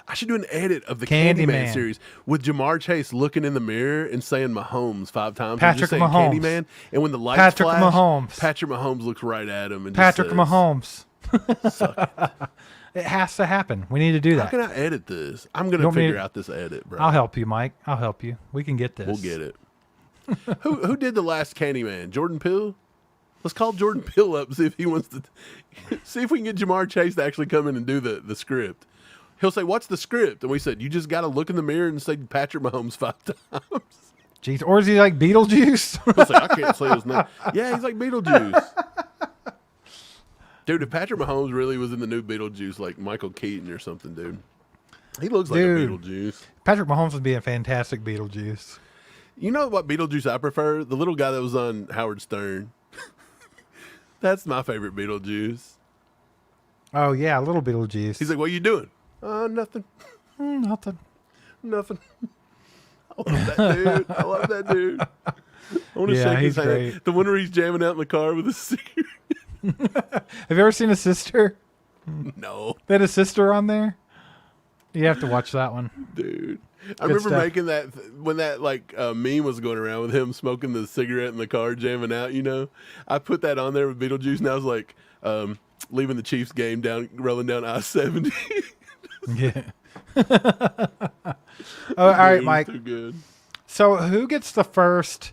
I should do an edit of the Candyman series with Jamar Chase looking in the mirror and saying Mahomes 5 times. Patrick and just Mahomes. Candyman. And when the lights Patrick flash, Mahomes. Patrick Mahomes looks right at him and Patrick just says, Mahomes. Suck it. It has to happen. We need to do How that. can I edit this? I'm going to figure out this edit, bro. I'll help you, Mike. I'll help you. We can get this. We'll get it. Who did the last Candyman? Jordan Peele? Let's call Jordan Peele up, see if he wants to see if we can get Jamar Chase to actually come in and do the script. He'll say, "What's the script?" And we said, "You just got to look in the mirror and say Patrick Mahomes 5 times." Jeez, or is he like Beetlejuice? He'll say, "I can't say his name." Yeah, he's like Beetlejuice. Dude, if Patrick Mahomes really was in the new Beetlejuice, like Michael Keaton or something, dude, he looks like a Beetlejuice. Patrick Mahomes would be a fantastic Beetlejuice. You know what Beetlejuice I prefer? The little guy that was on Howard Stern. That's my favorite Beetlejuice. Oh yeah, little Beetlejuice. He's like, "What are you doing?" Nothing. Nothing. Nothing. I love that dude. I love that dude. I want to shake his hand. Great. The one where he's jamming out in the car with his cigarette. Have you ever seen a sister? No. They had a sister on there? You have to watch that one. Dude. I remember stuff. making that when that meme was going around with him smoking the cigarette in the car, jamming out, you know. I put that on there with Beetlejuice, and I was like, leaving the Chiefs game down, rolling down I-70. Yeah. All right, Mike. Too good. So who gets the first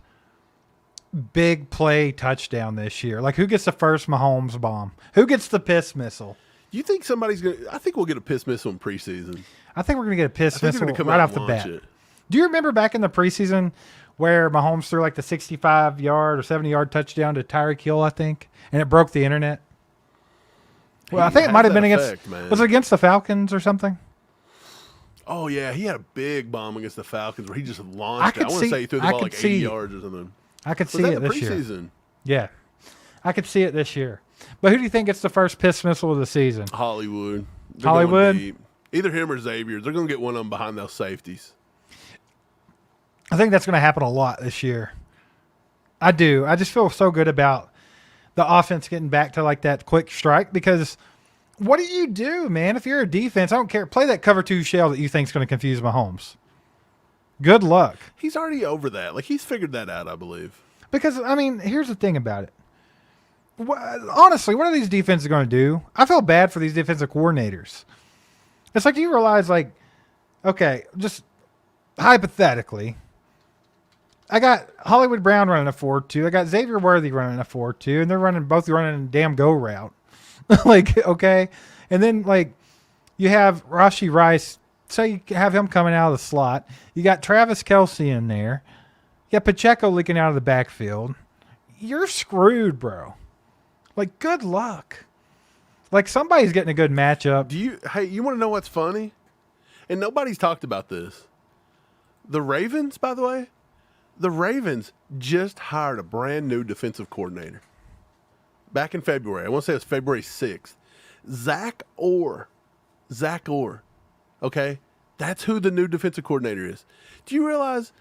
big play touchdown this year? Like, who gets the first Mahomes bomb? Who gets the piss missile? You think somebody's going to – I think we'll get a piss missile in preseason. I think we're going to get a piss missile come right out off the and bat. launch it. Do you remember back in the preseason where Mahomes threw like the 65-yard or 70-yard touchdown to Tyreek Hill, I think, and it broke the internet? Well, I think it might have been against – was it against the Falcons or something? Oh, yeah. He had a big bomb against the Falcons where he just launched it. I want to say he threw the I ball could like 80 see- yards or something. I could Was see that it the this year. preseason? Yeah. I could see it this year. But who do you think gets the first piss missile of the season? Hollywood. They're Hollywood? going deep. Either him or Xavier. They're going to get one of them behind those safeties. I think that's going to happen a lot this year. I do. I just feel so good about the offense getting back to like that quick strike because what do you do, man? If you're a defense, I don't care. Play that cover 2 shell that you think is going to confuse Mahomes. Good luck. He's already over that. Like, he's figured that out, I believe. Because, I mean, here's the thing about it. Honestly, what are these defenses going to do? I feel bad for these defensive coordinators. It's like, do you realize, like, okay, just hypothetically, I got Hollywood Brown running a 4-2. I got Xavier Worthy running a 4-2, and they're both running a damn go route. Like, okay. And then, like, you have Rashee Rice. Say you have him coming out of the slot. You got Travis Kelce in there. You got Pacheco leaking out of the backfield. You're screwed, bro. Like, good luck. Like, somebody's getting a good matchup. Hey, you want to know what's funny? And nobody's talked about this. The Ravens, by the way, the Ravens just hired a brand new defensive coordinator. Back in February. I want to say it was February 6th. Zach Orr. Okay? That's who the new defensive coordinator is. Do you realize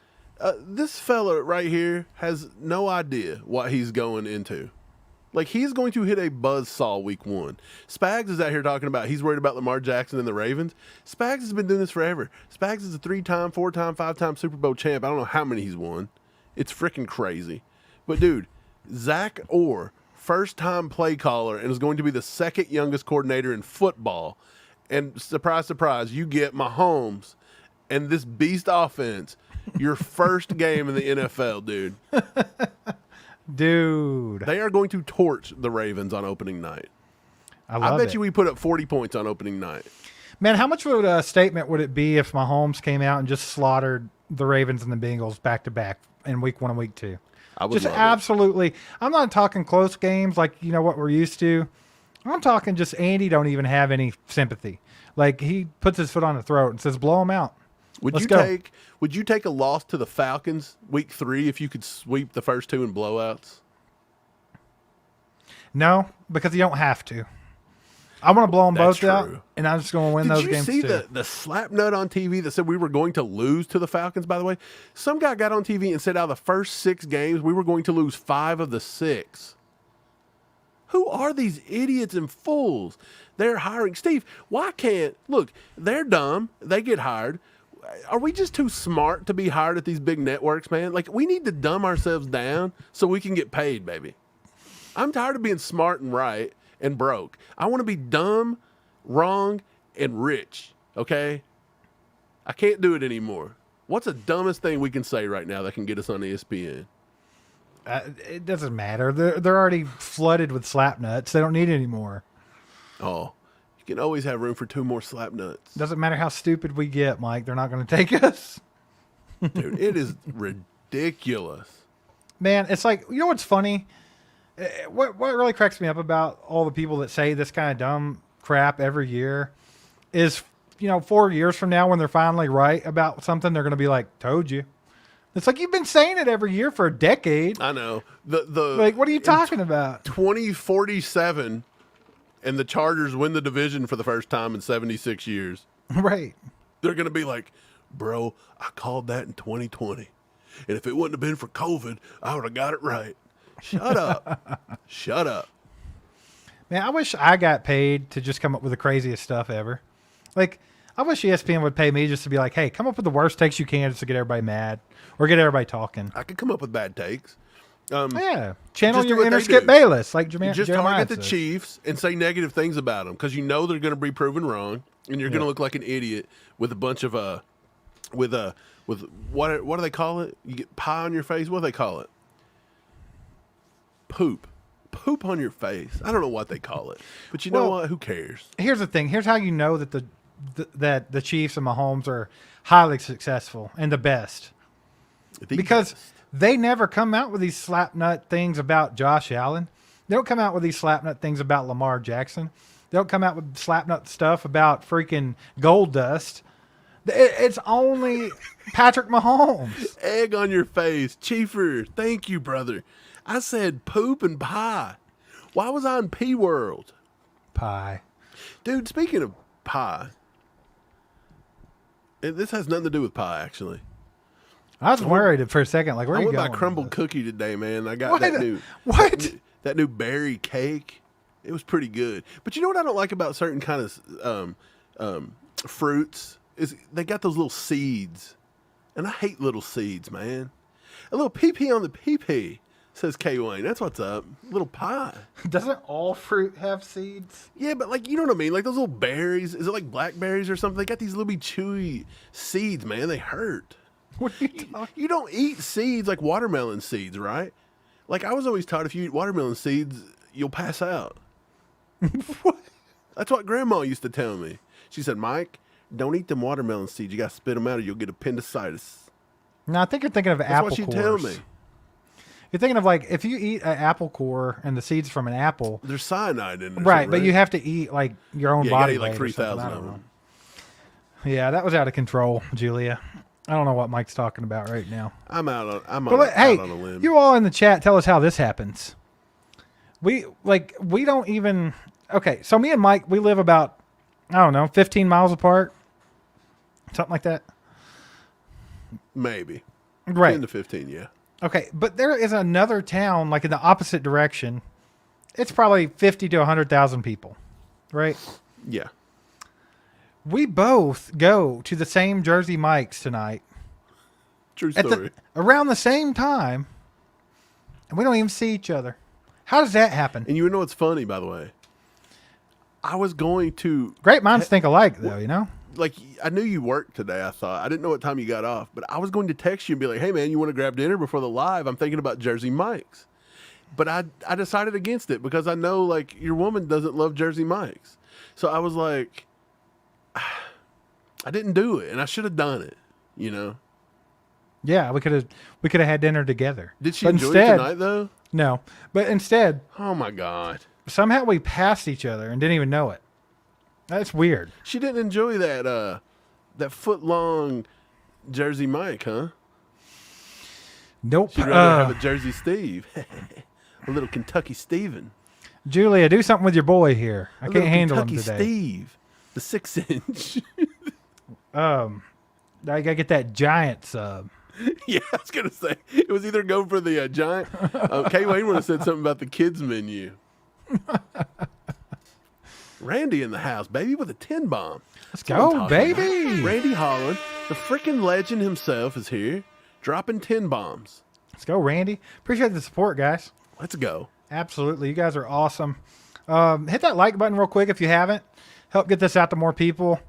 this fella right here has no idea what he's going into? Like, he's going to hit a buzzsaw week 1. Spags is out here talking about he's worried about Lamar Jackson and the Ravens. Spags has been doing this forever. Spags is a 3-time, 4-time, 5-time Super Bowl champ. I don't know how many he's won. It's freaking crazy. But, dude, Zach Orr, first-time play caller, and is going to be the second youngest coordinator in football. And surprise, surprise, you get Mahomes and this beast offense, your first game in the NFL, dude. Dude. They are going to torch the Ravens on opening night. I bet you we put up 40 points on opening night. Man, how much of a statement would it be if Mahomes came out and just slaughtered the Ravens and the Bengals back to back in week 1 and week 2? I would Just love it. absolutely. I'm not talking close games like what we're used to. I'm talking just Andy don't even have any sympathy. Like he puts his foot on the throat and says, "Blow him out." Would Let's you go. take a loss to the Falcons week 3 if you could sweep the first 2 in blowouts? No, because you don't have to. I want to blow them That's both out, true. and I'm just going to win those games Did you see too. the slap nut on TV that said we were going to lose to the Falcons, by the way? Some guy got on TV and said out of the first 6 games, we were going to lose 5 of the 6. Who are these idiots and fools? They're hiring. Steve, why can't... Look, they're dumb. They get hired. Are we just too smart to be hired at these big networks, man? Like, we need to dumb ourselves down so we can get paid, baby. I'm tired of being smart and right and broke. I want to be dumb, wrong, and rich, okay? I can't do it anymore. What's the dumbest thing we can say right now that can get us on ESPN? It doesn't matter. They're already flooded with slap nuts. They don't need any more. Oh, you can always have room for 2 more slap nuts. Doesn't matter how stupid we get, Mike. They're not going to take us. Dude, it is ridiculous. Man, it's like, you know what's funny? What really cracks me up about all the people that say this kind of dumb crap every year is, 4 years from now when they're finally right about something, they're going to be like, told you. It's like you've been saying it every year for a decade. I know. The Like, what are you talking about? 2047, and the Chargers win the division for the first time in 76 years. Right. They're going to be like, bro, I called that in 2020. And if it wouldn't have been for COVID, I would have got it right. Shut up. Shut up. Man, I wish I got paid to just come up with the craziest stuff ever. Like, I wish ESPN would pay me just to be like, hey, come up with the worst takes you can just to get everybody mad or get everybody talking. I could come up with bad takes. Yeah. Channel Just do your what inner they Skip do. Bayless, like Jeremiah Just target the says. Chiefs and say negative things about them because you know they're going to be proven wrong, and you're going to look like an idiot with a bunch of with what do they call it? You get pie on your face. What do they call it? Poop on your face. I don't know what they call it, but you know what? Who cares? Here's the thing. Here's how you know that that the Chiefs and Mahomes are highly successful and the best. Because they never come out with these slapnut things about Josh Allen. They don't come out with these slapnut things about Lamar Jackson. They don't come out with slapnut stuff about freaking Gold Dust. It's only Patrick Mahomes. Egg on your face. Chiefer, thank you, brother. I said poop and pie. Why was I in P World? Pie. Dude, speaking of pie, this has nothing to do with pie, actually. I was worried for a second. Like, where are I you went going? by crumbled cookie today, man. I got What? that new that new berry cake. It was pretty good. But you know what I don't like about certain kind of fruits is they got those little seeds, and I hate little seeds, man. A little pee on the pee, says K Wayne. That's what's up. Little pie. Doesn't all fruit have seeds? Yeah, but like you know what I mean? Like those little berries. Is it like blackberries or something? They got these little chewy seeds, man. They hurt. What are you talking? You don't eat seeds like watermelon seeds, right? Like I was always taught if you eat watermelon seeds, you'll pass out. What? That's what Grandma used to tell me. She said, Mike, don't eat them watermelon seeds. You got to spit them out or you'll get appendicitis. No, I think you're thinking of That's apple what she cores. tell me. You're thinking of like if you eat an apple core and the seeds from an apple, There's cyanide in there. right? But you have to eat like your own you body gotta eat like weight or something. 3,000 I of don't them. know. Yeah, that was out of control, Julia. I don't know what Mike's talking about right now. I'm out on Hey, a limb. you all in the chat, tell us how this happens. We don't even. Okay, so me and Mike, we live about, I don't know, 15 miles apart, something like that. Maybe. Right. 10 to 15, yeah. Okay, but there is another town like in the opposite direction. It's probably 50 to 100,000 people, right? Yeah. We both go to the same Jersey Mike's tonight True story. around the same time, and we don't even see each other. How does that happen? And you know what's funny, by the way? I was going to, Great minds think alike, though, you know? like, I knew you worked today, I thought. I didn't know what time you got off, but I was going to text you and be like, hey, man, you want to grab dinner before the live? I'm thinking about Jersey Mike's. But I decided against it because I know like your woman doesn't love Jersey Mike's. So I was like, I didn't do it, and I should have done it. You know. Yeah, we could have had dinner together. Did she But enjoy instead, it tonight though? No, but instead, Oh my God. somehow we passed each other and didn't even know it. That's weird. She didn't enjoy that foot long Jersey Mike, huh? Nope. She'd rather have a Jersey Steve. A little Kentucky Steven. Julia, do something with your boy here. I can't handle him Kentucky today. Steve. The 6-inch. I gotta get that giant sub. Yeah, I was going to say. It was either go for the giant. Kay Wayne would have said something about the kids menu. Randy in the house, baby, with a 10 bomb. Let's That's what I'm go, talking baby. about. Randy Holland, the freaking legend himself, is here, dropping 10 bombs. Let's go, Randy. Appreciate the support, guys. Let's go. Absolutely. You guys are awesome. Hit that like button real quick if you haven't. Help get this out to more people.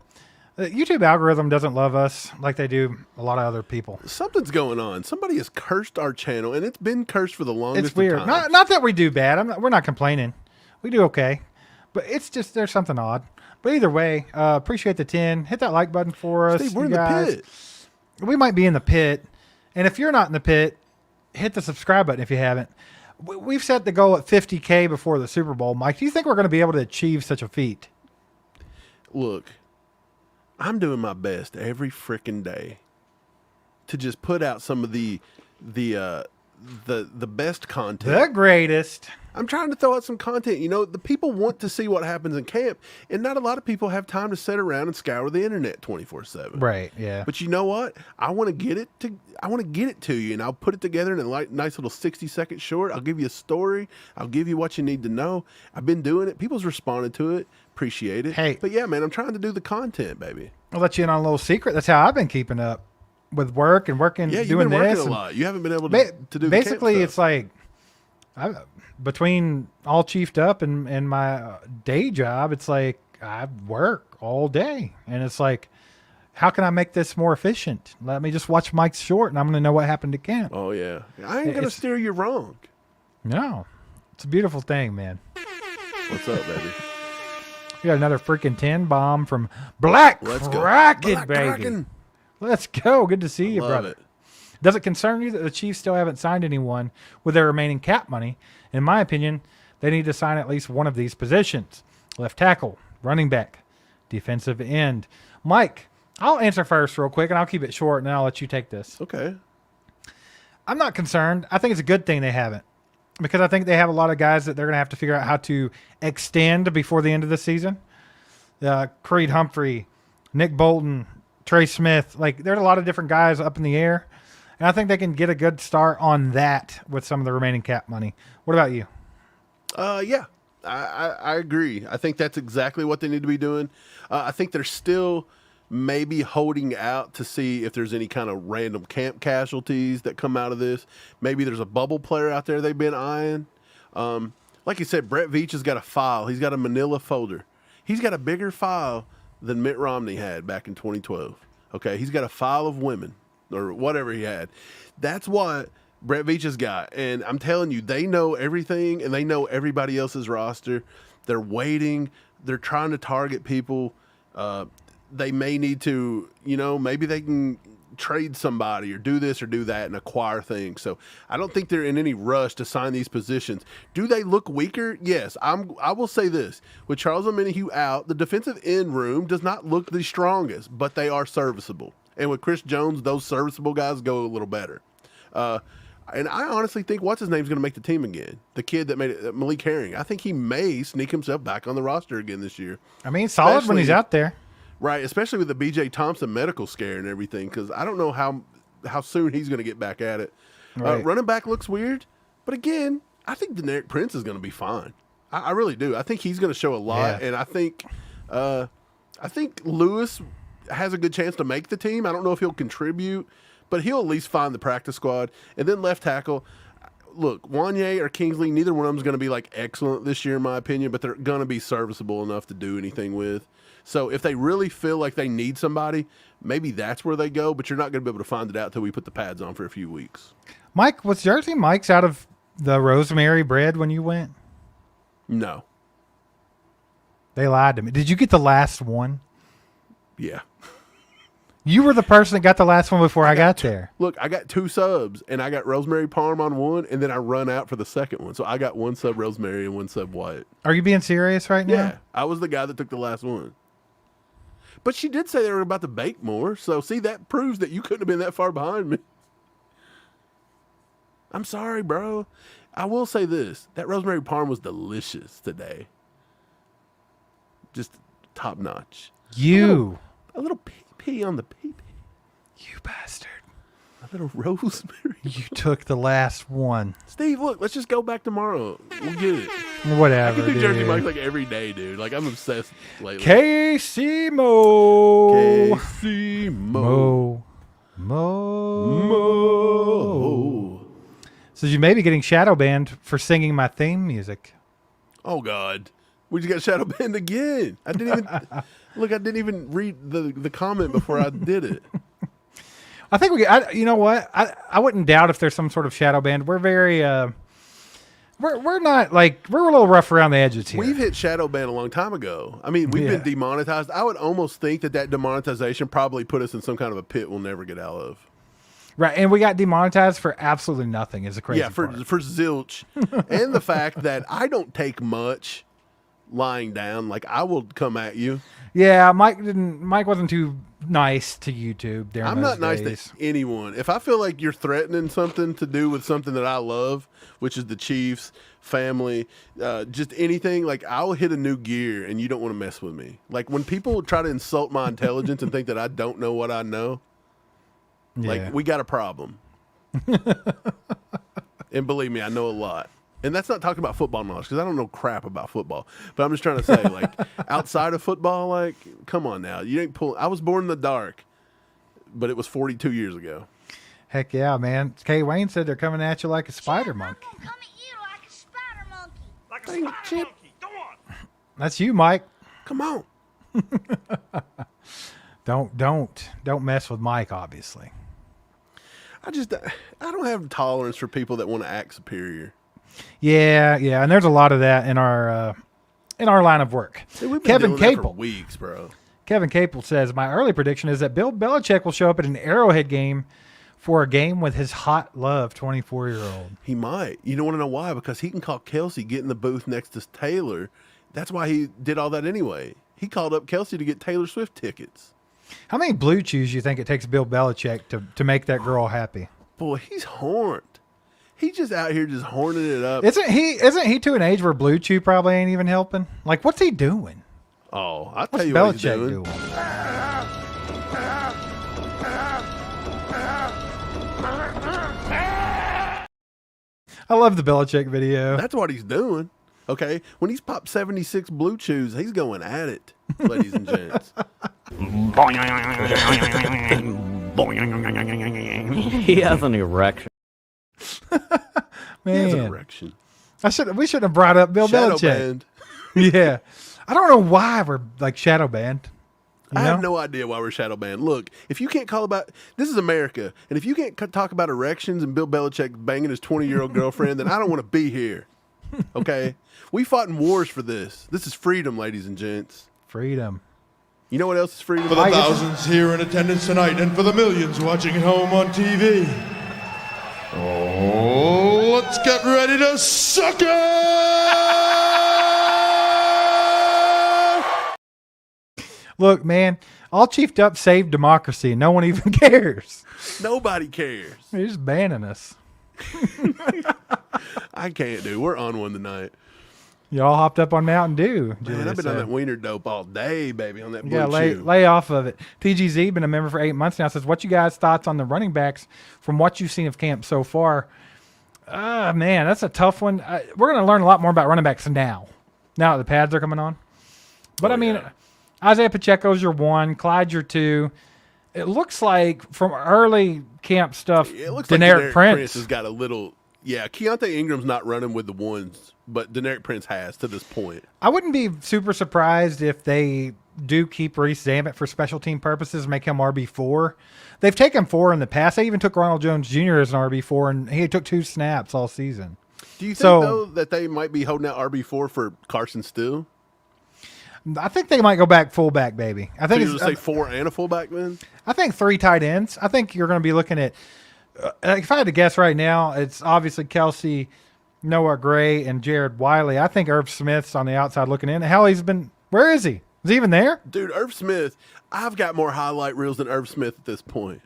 The YouTube algorithm doesn't love us like they do a lot of other people. Something's going on. Somebody has cursed our channel, and it's been cursed for the longest It's weird. of time. Not that we do bad. We're not complaining. We do okay. But it's just there's something odd. But either way, appreciate the 10. Hit that like button for us. Steve, we're you in the guys. pit. We might be in the pit. And if you're not in the pit, hit the subscribe button if you haven't. We've set the goal at 50K before the Super Bowl. Mike, do you think we're going to be able to achieve such a feat? Look, I'm doing my best every freaking day to just put out some of the best content. The greatest. I'm trying to throw out some content. You know, the people want to see what happens in camp, and not a lot of people have time to sit around and scour the internet 24/7. Right, yeah. But you know what? I want to get it to you, and I'll put it together in a nice little 60-second short. I'll give you a story. I'll give you what you need to know. I've been doing it. People's responded to it. Appreciate it. Hey. But yeah, man, I'm trying to do the content, baby. I'll let you in on a little secret. That's how I've been keeping up with work and working, Yeah, you've doing been working this. a lot. You haven't been able Ba- to do basically, the camp it's like between all chiefed up and my day job, it's like I work all day, and it's like, how can I make this more efficient? Let me just watch Mike's short, and I'm going to know what happened to camp. Oh yeah, I ain't gonna It's- steer you wrong. No, it's a beautiful thing, man. What's up, baby? We got another freaking 10 bomb from Black Let's go. Kraken, Black baby. Kraken. Let's go. Good to see you, Love brother. it. Does it concern you that the Chiefs still haven't signed anyone with their remaining cap money? In my opinion, they need to sign at least one of these positions: left tackle, running back, defensive end. Mike, I'll answer first real quick, and I'll keep it short, and then I'll let you take this. Okay. I'm not concerned. I think it's a good thing they haven't, because I think they have a lot of guys that they're going to have to figure out how to extend before the end of the season. Creed Humphrey, Nick Bolton, Trey Smith. Like, there's a lot of different guys up in the air, and I think they can get a good start on that with some of the remaining cap money. What about you? Yeah, I agree. I think that's exactly what they need to be doing. I think they're still maybe holding out to see if there's any kind of random camp casualties that come out of this. Maybe there's a bubble player out there they've been eyeing. Like you said, Brett Veach has got a file. He's got a manila folder. He's got a bigger file than Mitt Romney had back in 2012. Okay, he's got a file of women or whatever he had. That's what Brett Veach has got. And I'm telling you, they know everything, and they know everybody else's roster. They're waiting. They're trying to target people. They may need to, maybe they can trade somebody or do this or do that and acquire things. So I don't think they're in any rush to sign these positions. Do they look weaker? Yes. I will say this. With Charles Omenihu out, the defensive end room does not look the strongest, but they are serviceable. And with Chris Jones, those serviceable guys go a little better. And I honestly think what's his name's going to make the team again. The kid that made it, Malik Herring. I think he may sneak himself back on the roster again this year. I mean, solid when he's out there. Right, especially with the B.J. Thompson medical scare and everything, because I don't know how soon he's going to get back at it. Right. Running back looks weird, but again, I think Deneric Prince is going to be fine. I really do. I think he's going to show a lot, Yeah. and I think Lewis has a good chance to make the team. I don't know if he'll contribute, but he'll at least find the practice squad. And then left tackle, look, Wanye or Kingsley, neither one of them is going to be like excellent this year in my opinion, but they're going to be serviceable enough to do anything with. So if they really feel like they need somebody, maybe that's where they go, but you're not going to be able to find it out until we put the pads on for a few weeks. Mike, was Jersey Mike's out of the rosemary bread when you went? No. They lied to me. Did you get the last one? Yeah. You were the person that got the last one before I got there. Look, I got 2 subs, and I got rosemary parm on one, and then I run out for the second one. So I got 1 sub rosemary and 1 sub white. Are you being serious right now? Yeah, I was the guy that took the last one. But she did say they were about to bake more. So, see, that proves that you couldn't have been that far behind me. I'm sorry, bro. I will say this. That rosemary parm was delicious today. Just top notch. A little pee on the pee. You bastard. A little rosemary. You took the last one. Steve, look, let's just go back tomorrow. We'll get it. Whatever, I can do Jersey dude. Mike's like every day, dude. Like, I'm obsessed lately. Casey Mo. Casey Mo. Mo. So you may be getting shadow banned for singing my theme music. Oh, God. We just got shadow banned again. I didn't even read the comment before I did it. I think you know what? I wouldn't doubt if there's some sort of shadow band. We're very, we're not like, we're a little rough around the edges here. We've hit shadow ban a long time ago. I mean, we've been demonetized. I would almost think that demonetization probably put us in some kind of a pit we'll never get out of. Right, and we got demonetized for absolutely nothing is a crazy for part. zilch. And the fact that I don't take much lying down. Like, I will come at you. Yeah, Mike wasn't too nice to YouTube during I'm those not days. nice to anyone. If I feel like you're threatening something to do with something that I love, which is the Chiefs, family, just anything, like, I'll hit a new gear and you don't want to mess with me. Like, when people try to insult my intelligence and think that I don't know what I know, like, we got a problem. And believe me, I know a lot. And that's not talking about football knowledge, because I don't know crap about football. But I'm just trying to say, like, outside of football, like, come on now. You ain't pull. I was born in the dark, but it was 42 years ago. Heck yeah, man. Kay Wayne said they're coming at you like a spider monkey. I'm gonna come at you like a spider monkey. Like a spider monkey. Go on. That's you, Mike. Come on. Don't mess with Mike, obviously. I don't have tolerance for people that want to act superior. Yeah, and there's a lot of that in our line of work. Dude, we've been Kevin doing that for Capel. weeks, bro. Kevin Capel says, my early prediction is that Bill Belichick will show up at an Arrowhead game for a game with his hot love 24-year-old. He might. You don't want to know why? Because he can call Kelsey, get in the booth next to Taylor. That's why he did all that anyway. He called up Kelsey to get Taylor Swift tickets. How many blue chews do you think it takes Bill Belichick to make that girl happy? Boy, he's horned. He's just out here just horning it up. Isn't he to an age where blue chew probably ain't even helping? Like, what's he doing? Oh, I'll What's tell you what he's Belichick doing. doing? I love the Belichick video. That's what he's doing. Okay? When he's popped 76 blue chews, he's going at it, ladies and gents. He has an erection. He has an Man, erection. we shouldn't have brought up Bill Shadow Belichick. banned. Yeah, I don't know why we're like shadow banned. You I have know? no idea why we're shadow banned. Look, if you can't call about this is America, and if you can't talk about erections and Bill Belichick banging his 20-year-old girlfriend, then I don't want to be here. Okay, we fought in wars for this. This is freedom, ladies and gents. Freedom. You know what else is freedom? For the thousands here in attendance tonight and for the millions watching at home on TV. Oh, let's get ready to suck it! Look, man, all chiefed up saved democracy. No one even cares. Nobody cares. They're just banning us. I can't, dude. We're on one tonight. You all hopped up on Mountain Dew. Man, Julia I've been on said. that wiener dope all day, baby, on that blue Yeah, chew. lay off of it. TGZ, been a member for 8 months now, says, what you guys' thoughts on the running backs from what you've seen of camp so far? Man, that's a tough one. We're going to learn a lot more about running backs now that the pads are coming on. But, Oh, I mean, yeah. Isaiah Pacheco's your one, Clyde's your two. It looks like from early camp stuff, It looks Deneric like Prince has got a little. Yeah, Keontae Ingram's not running with the ones, but Deneric Prince has to this point. I wouldn't be super surprised if they do keep Reese Zammit for special team purposes, make him RB4. They've taken 4 in the past. They even took Ronald Jones Jr. as an RB4, and he took 2 snaps all season. Do you think, So- though, that they might be holding out RB4 for Carson Steele? I think they might go back fullback, baby. I So think you just say 4 and a fullback then? I think 3 tight ends. I think you're going to be looking at. If I had to guess right now, it's obviously Kelsey, Noah Gray, and Jared Wiley. I think Irv Smith's on the outside looking in. Hell, where is he? Is he even there? Dude, Irv Smith, I've got more highlight reels than Irv Smith at this point.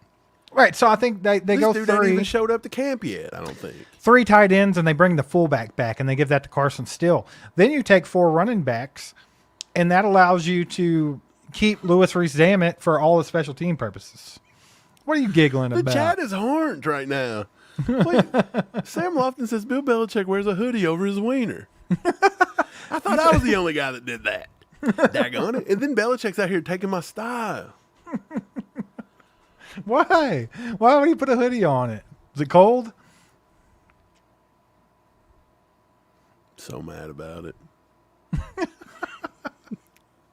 Right. So I think they This go dude ain't even 3 showed up to camp yet, I don't think. 3 tight ends, and they bring the fullback back, and they give that to Carson Steele. Then you take 4 running backs, and that allows you to keep Louis Rees-Zammit for all the special team purposes. What are you giggling The about? chat is horned right now. Wait, Sam Lofton says Bill Belichick wears a hoodie over his wiener. I thought I was the only guy that did that. Daggone it. And then Belichick's out here taking my style. Why? Why would you put a hoodie on it? Is it cold? So mad about it.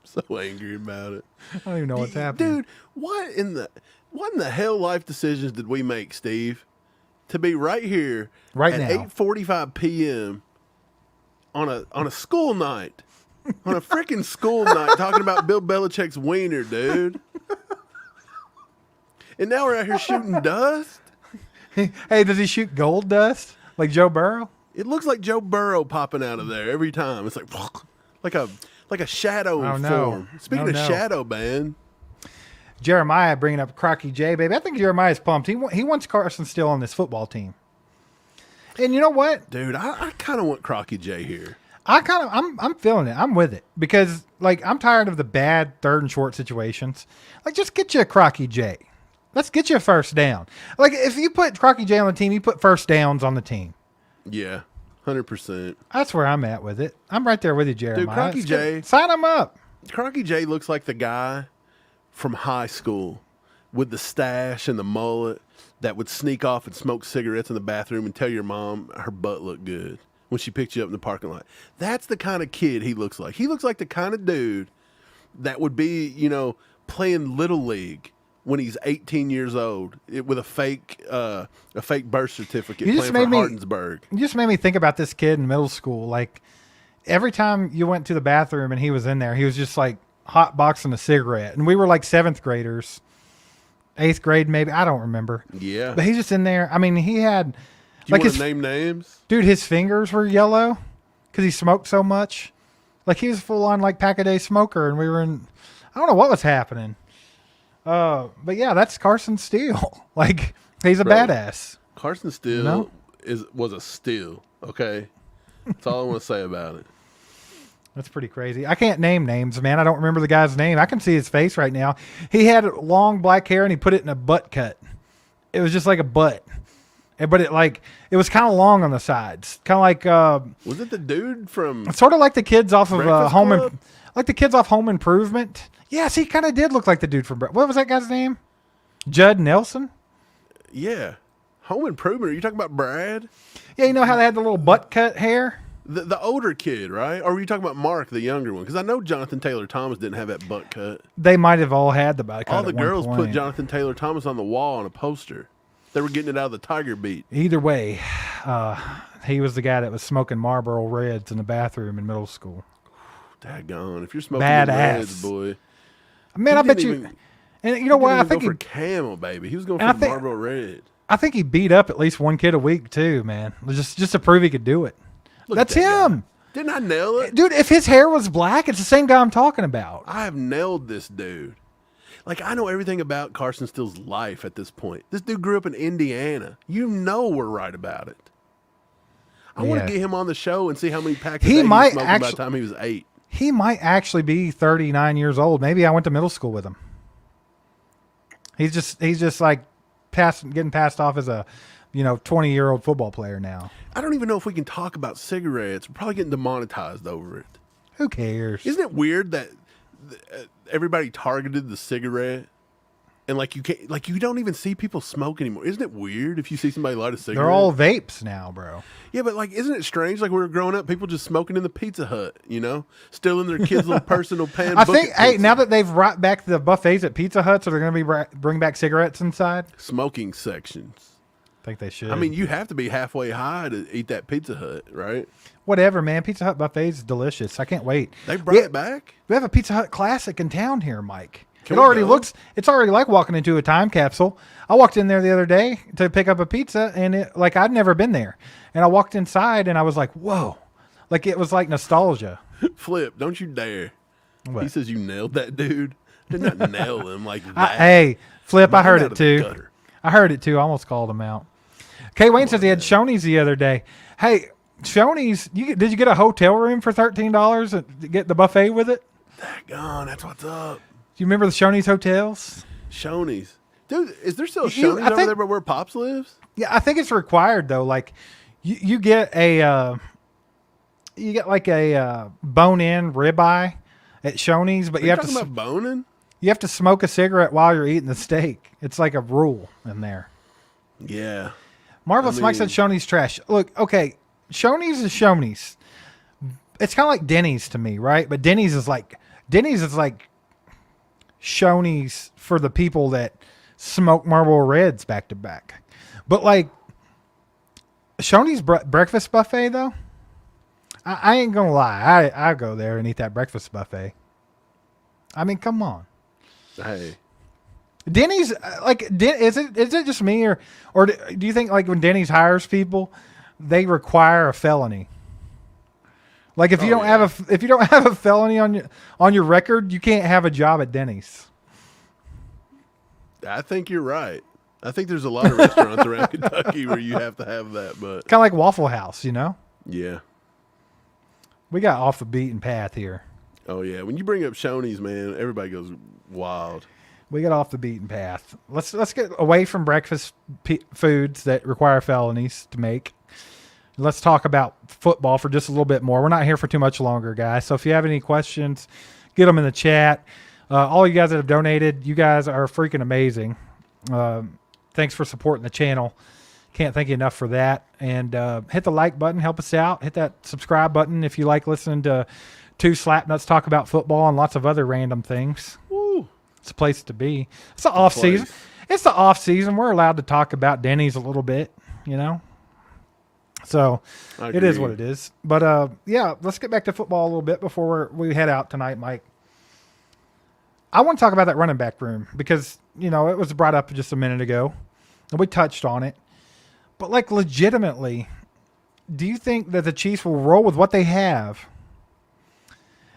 So angry about it. I don't even know what's happening. Dude, what in the hell life decisions did we make, Steve? To be right here Right at now. 8:45 p.m. on a school night. On a freaking school night talking about Bill Belichick's wiener, dude. And now we're out here shooting dust? Hey, does he shoot gold dust like Joe Burrow? It looks like Joe Burrow popping out of there every time. It's like a shadow Oh, no. form. Speaking Oh, of no. shadow, man. Jeremiah bringing up Crocky J, baby. I think Jeremiah's pumped. He wants Carson Steele on this football team. And you know what? Dude, I kind of want Crocky J here. I'm feeling it. I'm with it because like I'm tired of the bad 3rd and short situations. Like just get you a Crocky J. Let's get you a first down. Like if you put Crocky J on the team, you put first downs on the team. Yeah, 100%. That's where I'm at with it. I'm right there with you, Jeremiah. Crocky Let's J- sign him up. Crocky J looks like the guy from high school with the stash and the mullet that would sneak off and smoke cigarettes in the bathroom and tell your mom her butt looked good when she picked you up in the parking lot. That's the kind of kid he looks like. He looks like the kind of dude that would be, playing Little League when he's 18 years old with a fake birth certificate You just playing for made me- Hardinsburg. You just made me think about this kid in middle school. Like every time you went to the bathroom and he was in there, he was just like hot boxing a cigarette. And we were like 7th graders, 8th grade maybe. I don't remember. Yeah. But he's just in there. I mean, he had Do you like want to name names? dude, his fingers were yellow because he smoked so much. Like he was full on like pack-a-day smoker, and we were in. I don't know what was happening. But yeah, that's Carson Steele. Like he's a Bro. badass. Carson Steele No? was a steal, okay? That's all I want to say about it. That's pretty crazy. I can't name names, man. I don't remember the guy's name. I can see his face right now. He had long black hair and he put it in a butt cut. It was just like a butt. But it was kind of long on the sides. Kind of like Was it the dude from sort of like the kids off of Breakfast Club? like the kids off Home Improvement. Yes, he kind of did look like the dude from what was that guy's name? Judd Nelson? Yeah, Home Improvement? Are you talking about Brad? Yeah, you know how they had the little butt cut hair? The older kid, right? Or were you talking about Mark, the younger one? Because I know Jonathan Taylor Thomas didn't have that butt cut. They might have all had the butt cut. All the at one girls put point. Jonathan Taylor Thomas on the wall on a poster. They were getting it out of the Tiger Beat. Either way, he was the guy that was smoking Marlboro Reds in the bathroom in middle school. Daggone. If you're smoking Badass. the Reds, boy. Man, He I bet didn't you. even- And you know what? I He didn't think even he, go for Camel, baby. He was going And for I the think- Marlboro Red. I think he beat up at least one kid a week too, man. Just to prove he could do it. Look at That's that him, guy. Didn't I nail it? dude. If his hair was black, it's the same guy I'm talking about. I have nailed this dude. Like, I know everything about Carson Steele's life at this point. This dude grew up in Indiana. You know we're right about it. I want Yeah. to get him on the show and see how many packs He he might smoked by actu- the time he was 8. He might actually be 39 years old. Maybe I went to middle school with him. He's just like getting passed off as a 20-year-old football player now. I don't even know if we can talk about cigarettes. We're probably getting demonetized over it. Who cares? Isn't it weird that everybody targeted the cigarette? And like you don't even see people smoke anymore. Isn't it weird if you see somebody light a cigarette? They're all vapes now, bro. Yeah, but like, isn't it strange? Like, we were growing up, people just smoking in the Pizza Hut, still in their kids' little personal pan. I think, bucket hey, pizza. now that they've brought back the buffets at Pizza Hut, so they're going to be bring back cigarettes inside. Smoking sections. think they should. I mean, you have to be halfway high to eat that Pizza Hut, right? whatever, man. Pizza Hut buffet is delicious. I can't wait. They brought it back? We have a Pizza Hut classic in town here, Mike. Can It we already go? looks. It's already like walking into a time capsule. I walked in there the other day to pick up a pizza, and I'd never been there. And I walked inside, and I was like, "Whoa!" Like it was like nostalgia. Flip, don't you dare. What? He says you nailed that dude. Did not nail him like that. Hey, Flip, I Mine heard out it of the too. gutter. I heard it too. I almost called him out. Kay Wayne says he had Shoney's the other day. Hey, Shoney's, did you get a hotel room for $13 to get the buffet with it? Daggone, that's what's up. Do you remember the Shoney's hotels? Shoney's. Dude, is there still a You- Shoney's I over think- there by where Pops lives? Yeah, I think it's required though. Like, you get a bone-in ribeye at Shoney's, but Are you have talking to about boning? you have to smoke a cigarette while you're eating the steak. It's like a rule in there. Yeah. Marvelous Mike said Shoney's trash. Look, okay, Shoney's is Shoney's. It's kind of like Denny's to me, right? But Denny's is like Shoney's for the people that smoke Marlboro Reds back to back. But like Shoney's breakfast buffet though, I ain't gonna lie, I go there and eat that breakfast buffet. I mean, come on. Hey. Denny's is it just me or do you think like when Denny's hires people, they require a felony? Like if you don't have a felony on your record, you can't have a job at Denny's. I think you're right. I think there's a lot of restaurants around Kentucky where you have to have that, but Kind of like Waffle House, you know? yeah. We got off the beaten path here. Oh yeah. When you bring up Shoney's, man, everybody goes wild. We got off the beaten path. Let's get away from breakfast foods that require felonies to make. Let's talk about football for just a little bit more. We're not here for too much longer, guys. So if you have any questions, get them in the chat. All you guys that have donated, you guys are freaking amazing. Thanks for supporting the channel. Can't thank you enough for that. And hit the like button, help us out. Hit that subscribe button if you like listening to two Slapnuts talk about football and lots of other random things. Woo. It's a place to be. It's the off season. It's the off season. We're allowed to talk about Denny's a little bit, you know. So it is what it is. But yeah, let's get back to football a little bit before we head out tonight, Mike. I want to talk about that running back room because it was brought up just a minute ago, and we touched on it. But like legitimately, do you think that the Chiefs will roll with what they have?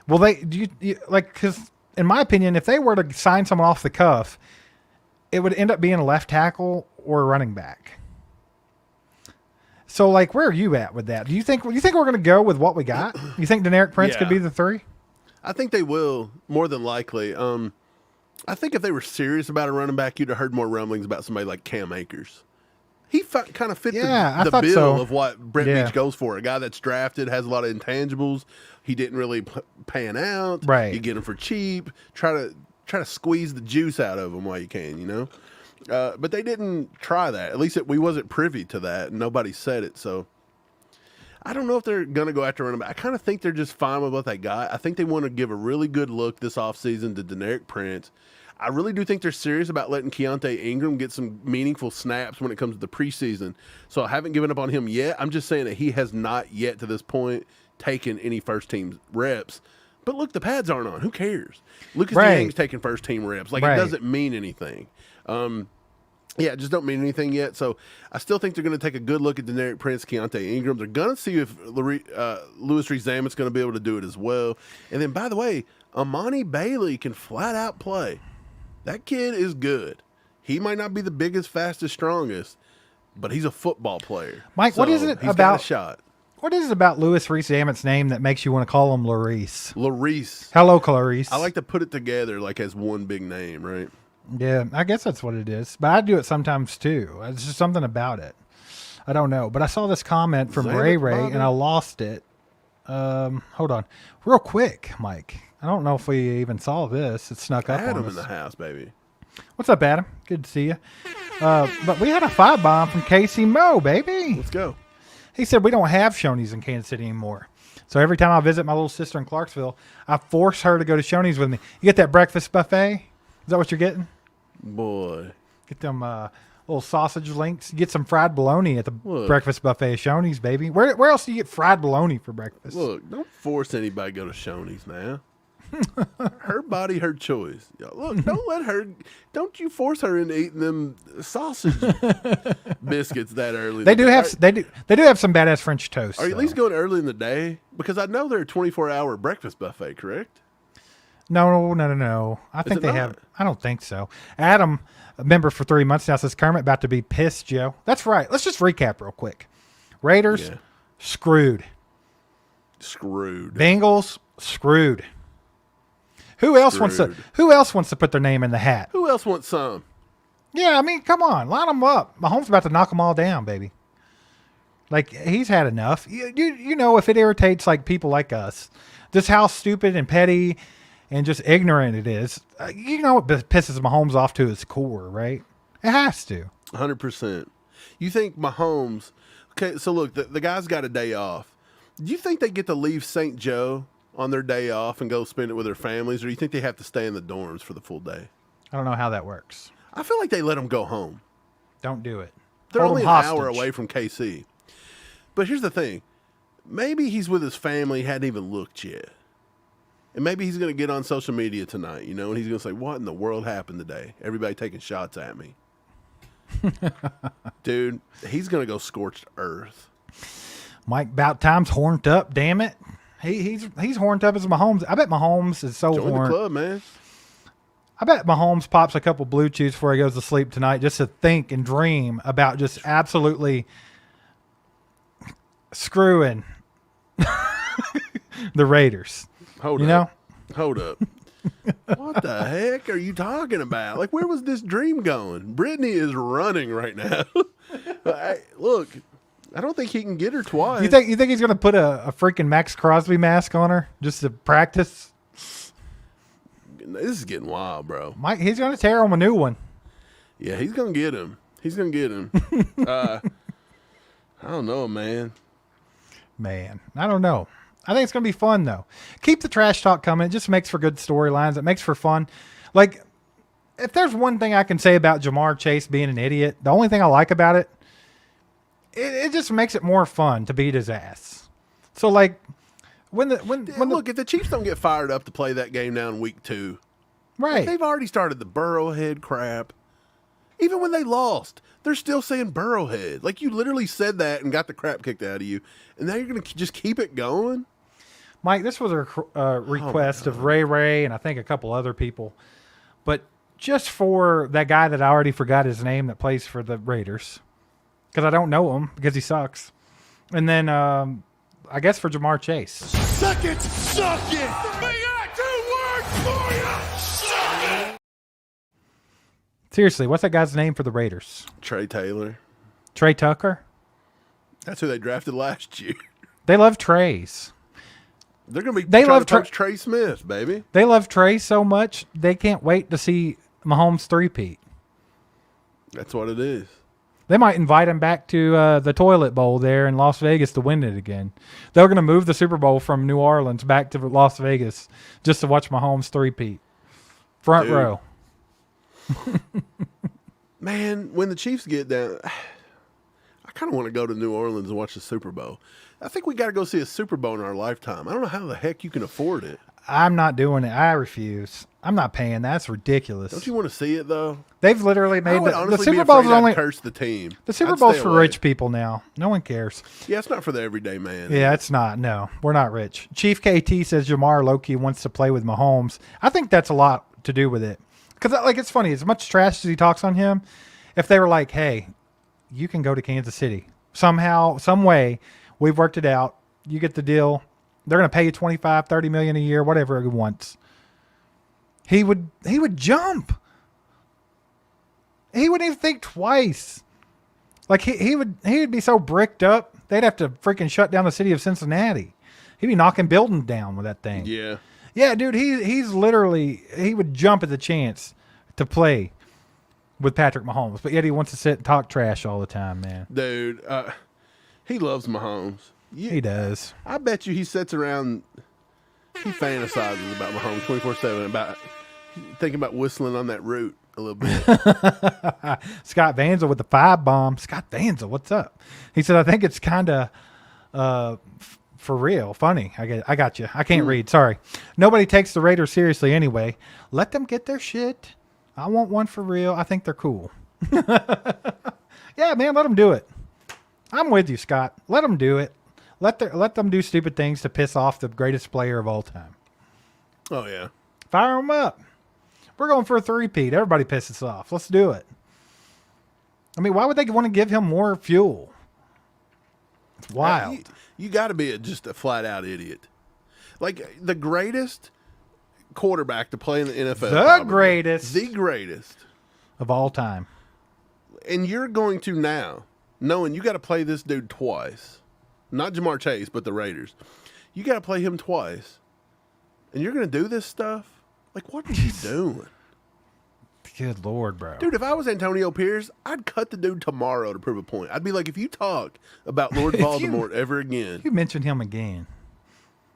Will they? Do you like? Because in my opinion, if they were to sign someone off the cuff, it would end up being a left tackle or a running back. So, like, where are you at with that? Do you think we're going to go with what we got? You think Deneric Prince could be the 3? I think they will, more than likely. I think if they were serious about a running back, you'd have heard more rumblings about somebody like Cam Akers. He kind of fit the thought bill so. of what Brett Beach goes for. A guy that's drafted, has a lot of intangibles. He didn't really pan out. Right. You get him for cheap. Try to squeeze the juice out of him while you can, But they didn't try that. At least we wasn't privy to that, and nobody said it. So I don't know if they're going to go after running back. I kind of think they're just fine with what they got. I think they want to give a really good look this offseason to Deneric Prince. I really do think they're serious about letting Keontae Ingram get some meaningful snaps when it comes to the preseason. So I haven't given up on him yet. I'm just saying that he has not yet to this point taken any first-team reps. But look, the pads aren't on. Who cares? Lucas Niang's taking first-team reps. Like, it doesn't mean anything. Yeah, it just don't mean anything yet. So I still think they're going to take a good look at Deneric Prince, Keontae Ingram. They're going to see if Louis Rees-Zammit's going to be able to do it as well. And then, by the way, Amani Bailey can flat-out play. That kid is good. He might not be the biggest, fastest, strongest, but he's a football player. Mike, so what is it he's about got a shot? What is it about Louis Rees-Zammit's name that makes you want to call him Larice? Larice. Hello, Clarice. I like to put it together like as one big name, right? Yeah, I guess that's what it is. But I do it sometimes too. It's just something about it. I don't know. But I saw this comment from Ray and I lost it. Hold on. Real quick, Mike. I don't know if we even saw this. It snuck up on Adam us. in the house, baby. What's up, Adam? Good to see you. But we had a 5-bomb from Casey Moe, baby. Let's go. He said we don't have Shoney's in Kansas City anymore. So every time I visit my little sister in Clarksville, I force her to go to Shoney's with me. You get that breakfast buffet? Is that what you're getting? Boy. Get them little sausage links. Get some fried bologna at the Look. breakfast buffet at Shoney's, baby. Where else do you get fried bologna for breakfast? Look, don't force anybody to go to Shoney's now. Her body, her choice. Look, don't you force her into eating them sausage biscuits that early. They do have some badass French toast. Are you at though. least going early in the day? Because I know they're a 24-hour breakfast buffet, correct? No. I think it they not? have. I don't think so. Adam, a member for 3 months now, says Kermit about to be pissed, Joe. That's right. Let's just recap real quick. Raiders, Yeah. screwed. Screwed. Bengals, screwed. Who else wants to put their name in the hat? Who else wants some? Yeah, I mean, come on, line them up. Mahomes about to knock them all down, baby. Like, he's had enough. You know, if it irritates like people like us, just how stupid and petty and just ignorant it is. You know, it pisses Mahomes off to his core, right? It has to. 100%. You think Mahomes? Okay, so look, the guy's got a day off. Do you think they get to leave St. Joe on their day off and go spend it with their families, or do you think they have to stay in the dorms for the full day? I don't know how that works. I feel like they let them go home. Don't do it. They're Hold only them an hostage. hour away from KC. But here's the thing. Maybe he's with his family, hadn't even looked yet. And maybe he's going to get on social media tonight, and he's going to say, what in the world happened today? Everybody taking shots at me. Dude, he's going to go scorched earth. Mike Bout Time's horned up, damn it. He's horned up as Mahomes. I bet Mahomes is so Join horned. the club, man. I bet Mahomes pops a couple blue chews before he goes to sleep tonight just to think and dream about just absolutely screwing the Raiders. Hold up. What the heck are you talking about? Like, where was this dream going? Brittany is running right now. Look, I don't think he can get her twice. You think he's going to put a freaking Max Crosby mask on her just to practice? This is getting wild, bro. He's going to tear him a new one. Yeah, he's going to get him. I don't know, man. Man, I don't know. I think it's going to be fun, though. Keep the trash talk coming. It just makes for good storylines. It makes for fun. Like, if there's one thing I can say about Jamarr Chase being an idiot, the only thing I like about it, it just makes it more fun to beat his ass. So, like, Look, if the Chiefs don't get fired up to play that game now in week 2, right? they've already started the Burrowhead crap. Even when they lost, they're still saying Burrowhead. Like, you literally said that and got the crap kicked out of you, and now you're going to just keep it going? Mike, this was a request of Ray and I think a couple other people. But just for that guy that I already forgot his name that plays for the Raiders, because I don't know him because he sucks. And then I guess for Jamarr Chase. Suck it! Suck it! We got 2 words for you! Suck it! Seriously, what's that guy's name for the Raiders? Trey Taylor. Trey Tucker? That's who they drafted last year. They love Treys. They're going to be They trying love to poach Trey Smith, baby. They love Trey so much, they can't wait to see Mahomes three-peat. That's what it is. They might invite him back to the toilet bowl there in Las Vegas to win it again. They're going to move the Super Bowl from New Orleans back to Las Vegas just to watch Mahomes three-peat. Front row. Man, when the Chiefs get down, I kind of want to go to New Orleans and watch the Super Bowl. I think we got to go see a Super Bowl in our lifetime. I don't know how the heck you can afford it. I'm not doing it. I refuse. I'm not paying. That's ridiculous. Don't you want to see it though? They've literally I made would the honestly Super be Bowl's afraid I'd only curse the team. the Super I'd Bowl's stay for away. rich people now. No one cares. Yeah, it's not for the everyday man. Yeah, it's not. No, we're not rich. Chief KT says Jamar Loki wants to play with Mahomes. I think that's a lot to do with it. Because, like, it's funny. As much trash as he talks on him, if they were like, hey, you can go to Kansas City. Somehow, some way, we've worked it out. You get the deal. They're going to pay you $25, $30 million a year, whatever he wants. He would jump. He wouldn't even think twice. Like, he would be so bricked up, they'd have to freaking shut down the city of Cincinnati. He'd be knocking buildings down with that thing. Yeah. Yeah, dude, he's literally, he would jump at the chance to play with Patrick Mahomes, but yet he wants to sit and talk trash all the time, man. Dude, he loves Mahomes. He does. I bet you he sits around, he fantasizes about Mahomes 24/7, about thinking about whistling on that route. a little bit. Scott Vanzel with the 5 bomb. Scott Vanzel, what's up? He said, I think it's kind of for real funny. I got you. I can't read. Sorry. Nobody takes the Raiders seriously anyway. Let them get their shit. I want one for real. I think they're cool. Yeah, man, let them do it. I'm with you, Scott. Let them do it. Let them do stupid things to piss off the greatest player of all time. Oh, yeah. Fire them up. We're going for a 3-peat. Everybody pisses off. Let's do it. I mean, why would they want to give him more fuel? It's wild. You got to be just a flat-out idiot. Like, the greatest quarterback to play in the NFL. The greatest. Of all time. And you're going to now, knowing you got to play this dude twice. Not Jamarr Chase, but the Raiders. You got to play him twice. And you're going to do this stuff? Like, what are you doing? Good Lord, bro. Dude, if I was Antonio Pierce, I'd cut the dude tomorrow to prove a point. I'd be like, if you talk about Lord Voldemort ever again. You mention him again.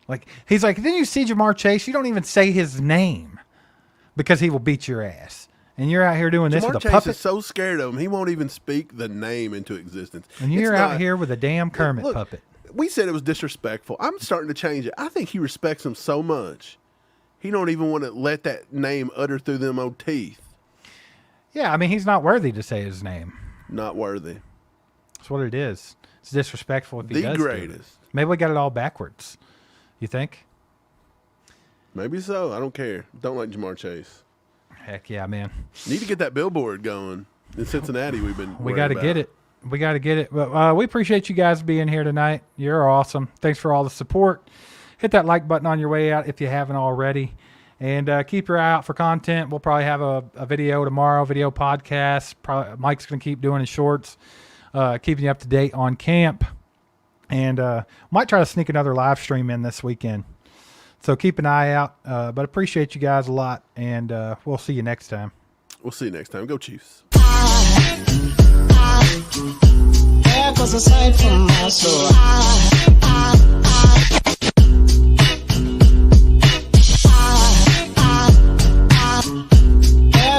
Like, he's like, then you see Jamarr Chase, you don't even say his name because he will beat your ass. And you're out here doing this with a Chase puppet. Is so scared of him, he won't even speak the name into existence. And you're out here with a damn Kermit puppet. We said it was disrespectful. I'm starting to change it. I think he respects him so much. He don't even want to let that name utter through them old teeth. Yeah, I mean, he's not worthy to say his name. Not worthy. That's what it is. It's disrespectful if he does. The greatest. Maybe we got it all backwards. You think? Maybe so. I don't care. Don't like Jamarr Chase. Heck yeah, man. Need to get that billboard going in Cincinnati. We got to get it. We got to get it. But we appreciate you guys being here tonight. You're awesome. Thanks for all the support. Hit that like button on your way out if you haven't already. And keep your eye out for content. We'll probably have a video tomorrow, video podcast. Mike's going to keep doing his shorts, keeping you up to date on camp. And might try to sneak another live stream in this weekend. So keep an eye out. But appreciate you guys a lot. And we'll see you next time. We'll see you next time. Go Chiefs. There goes a sight from my soul.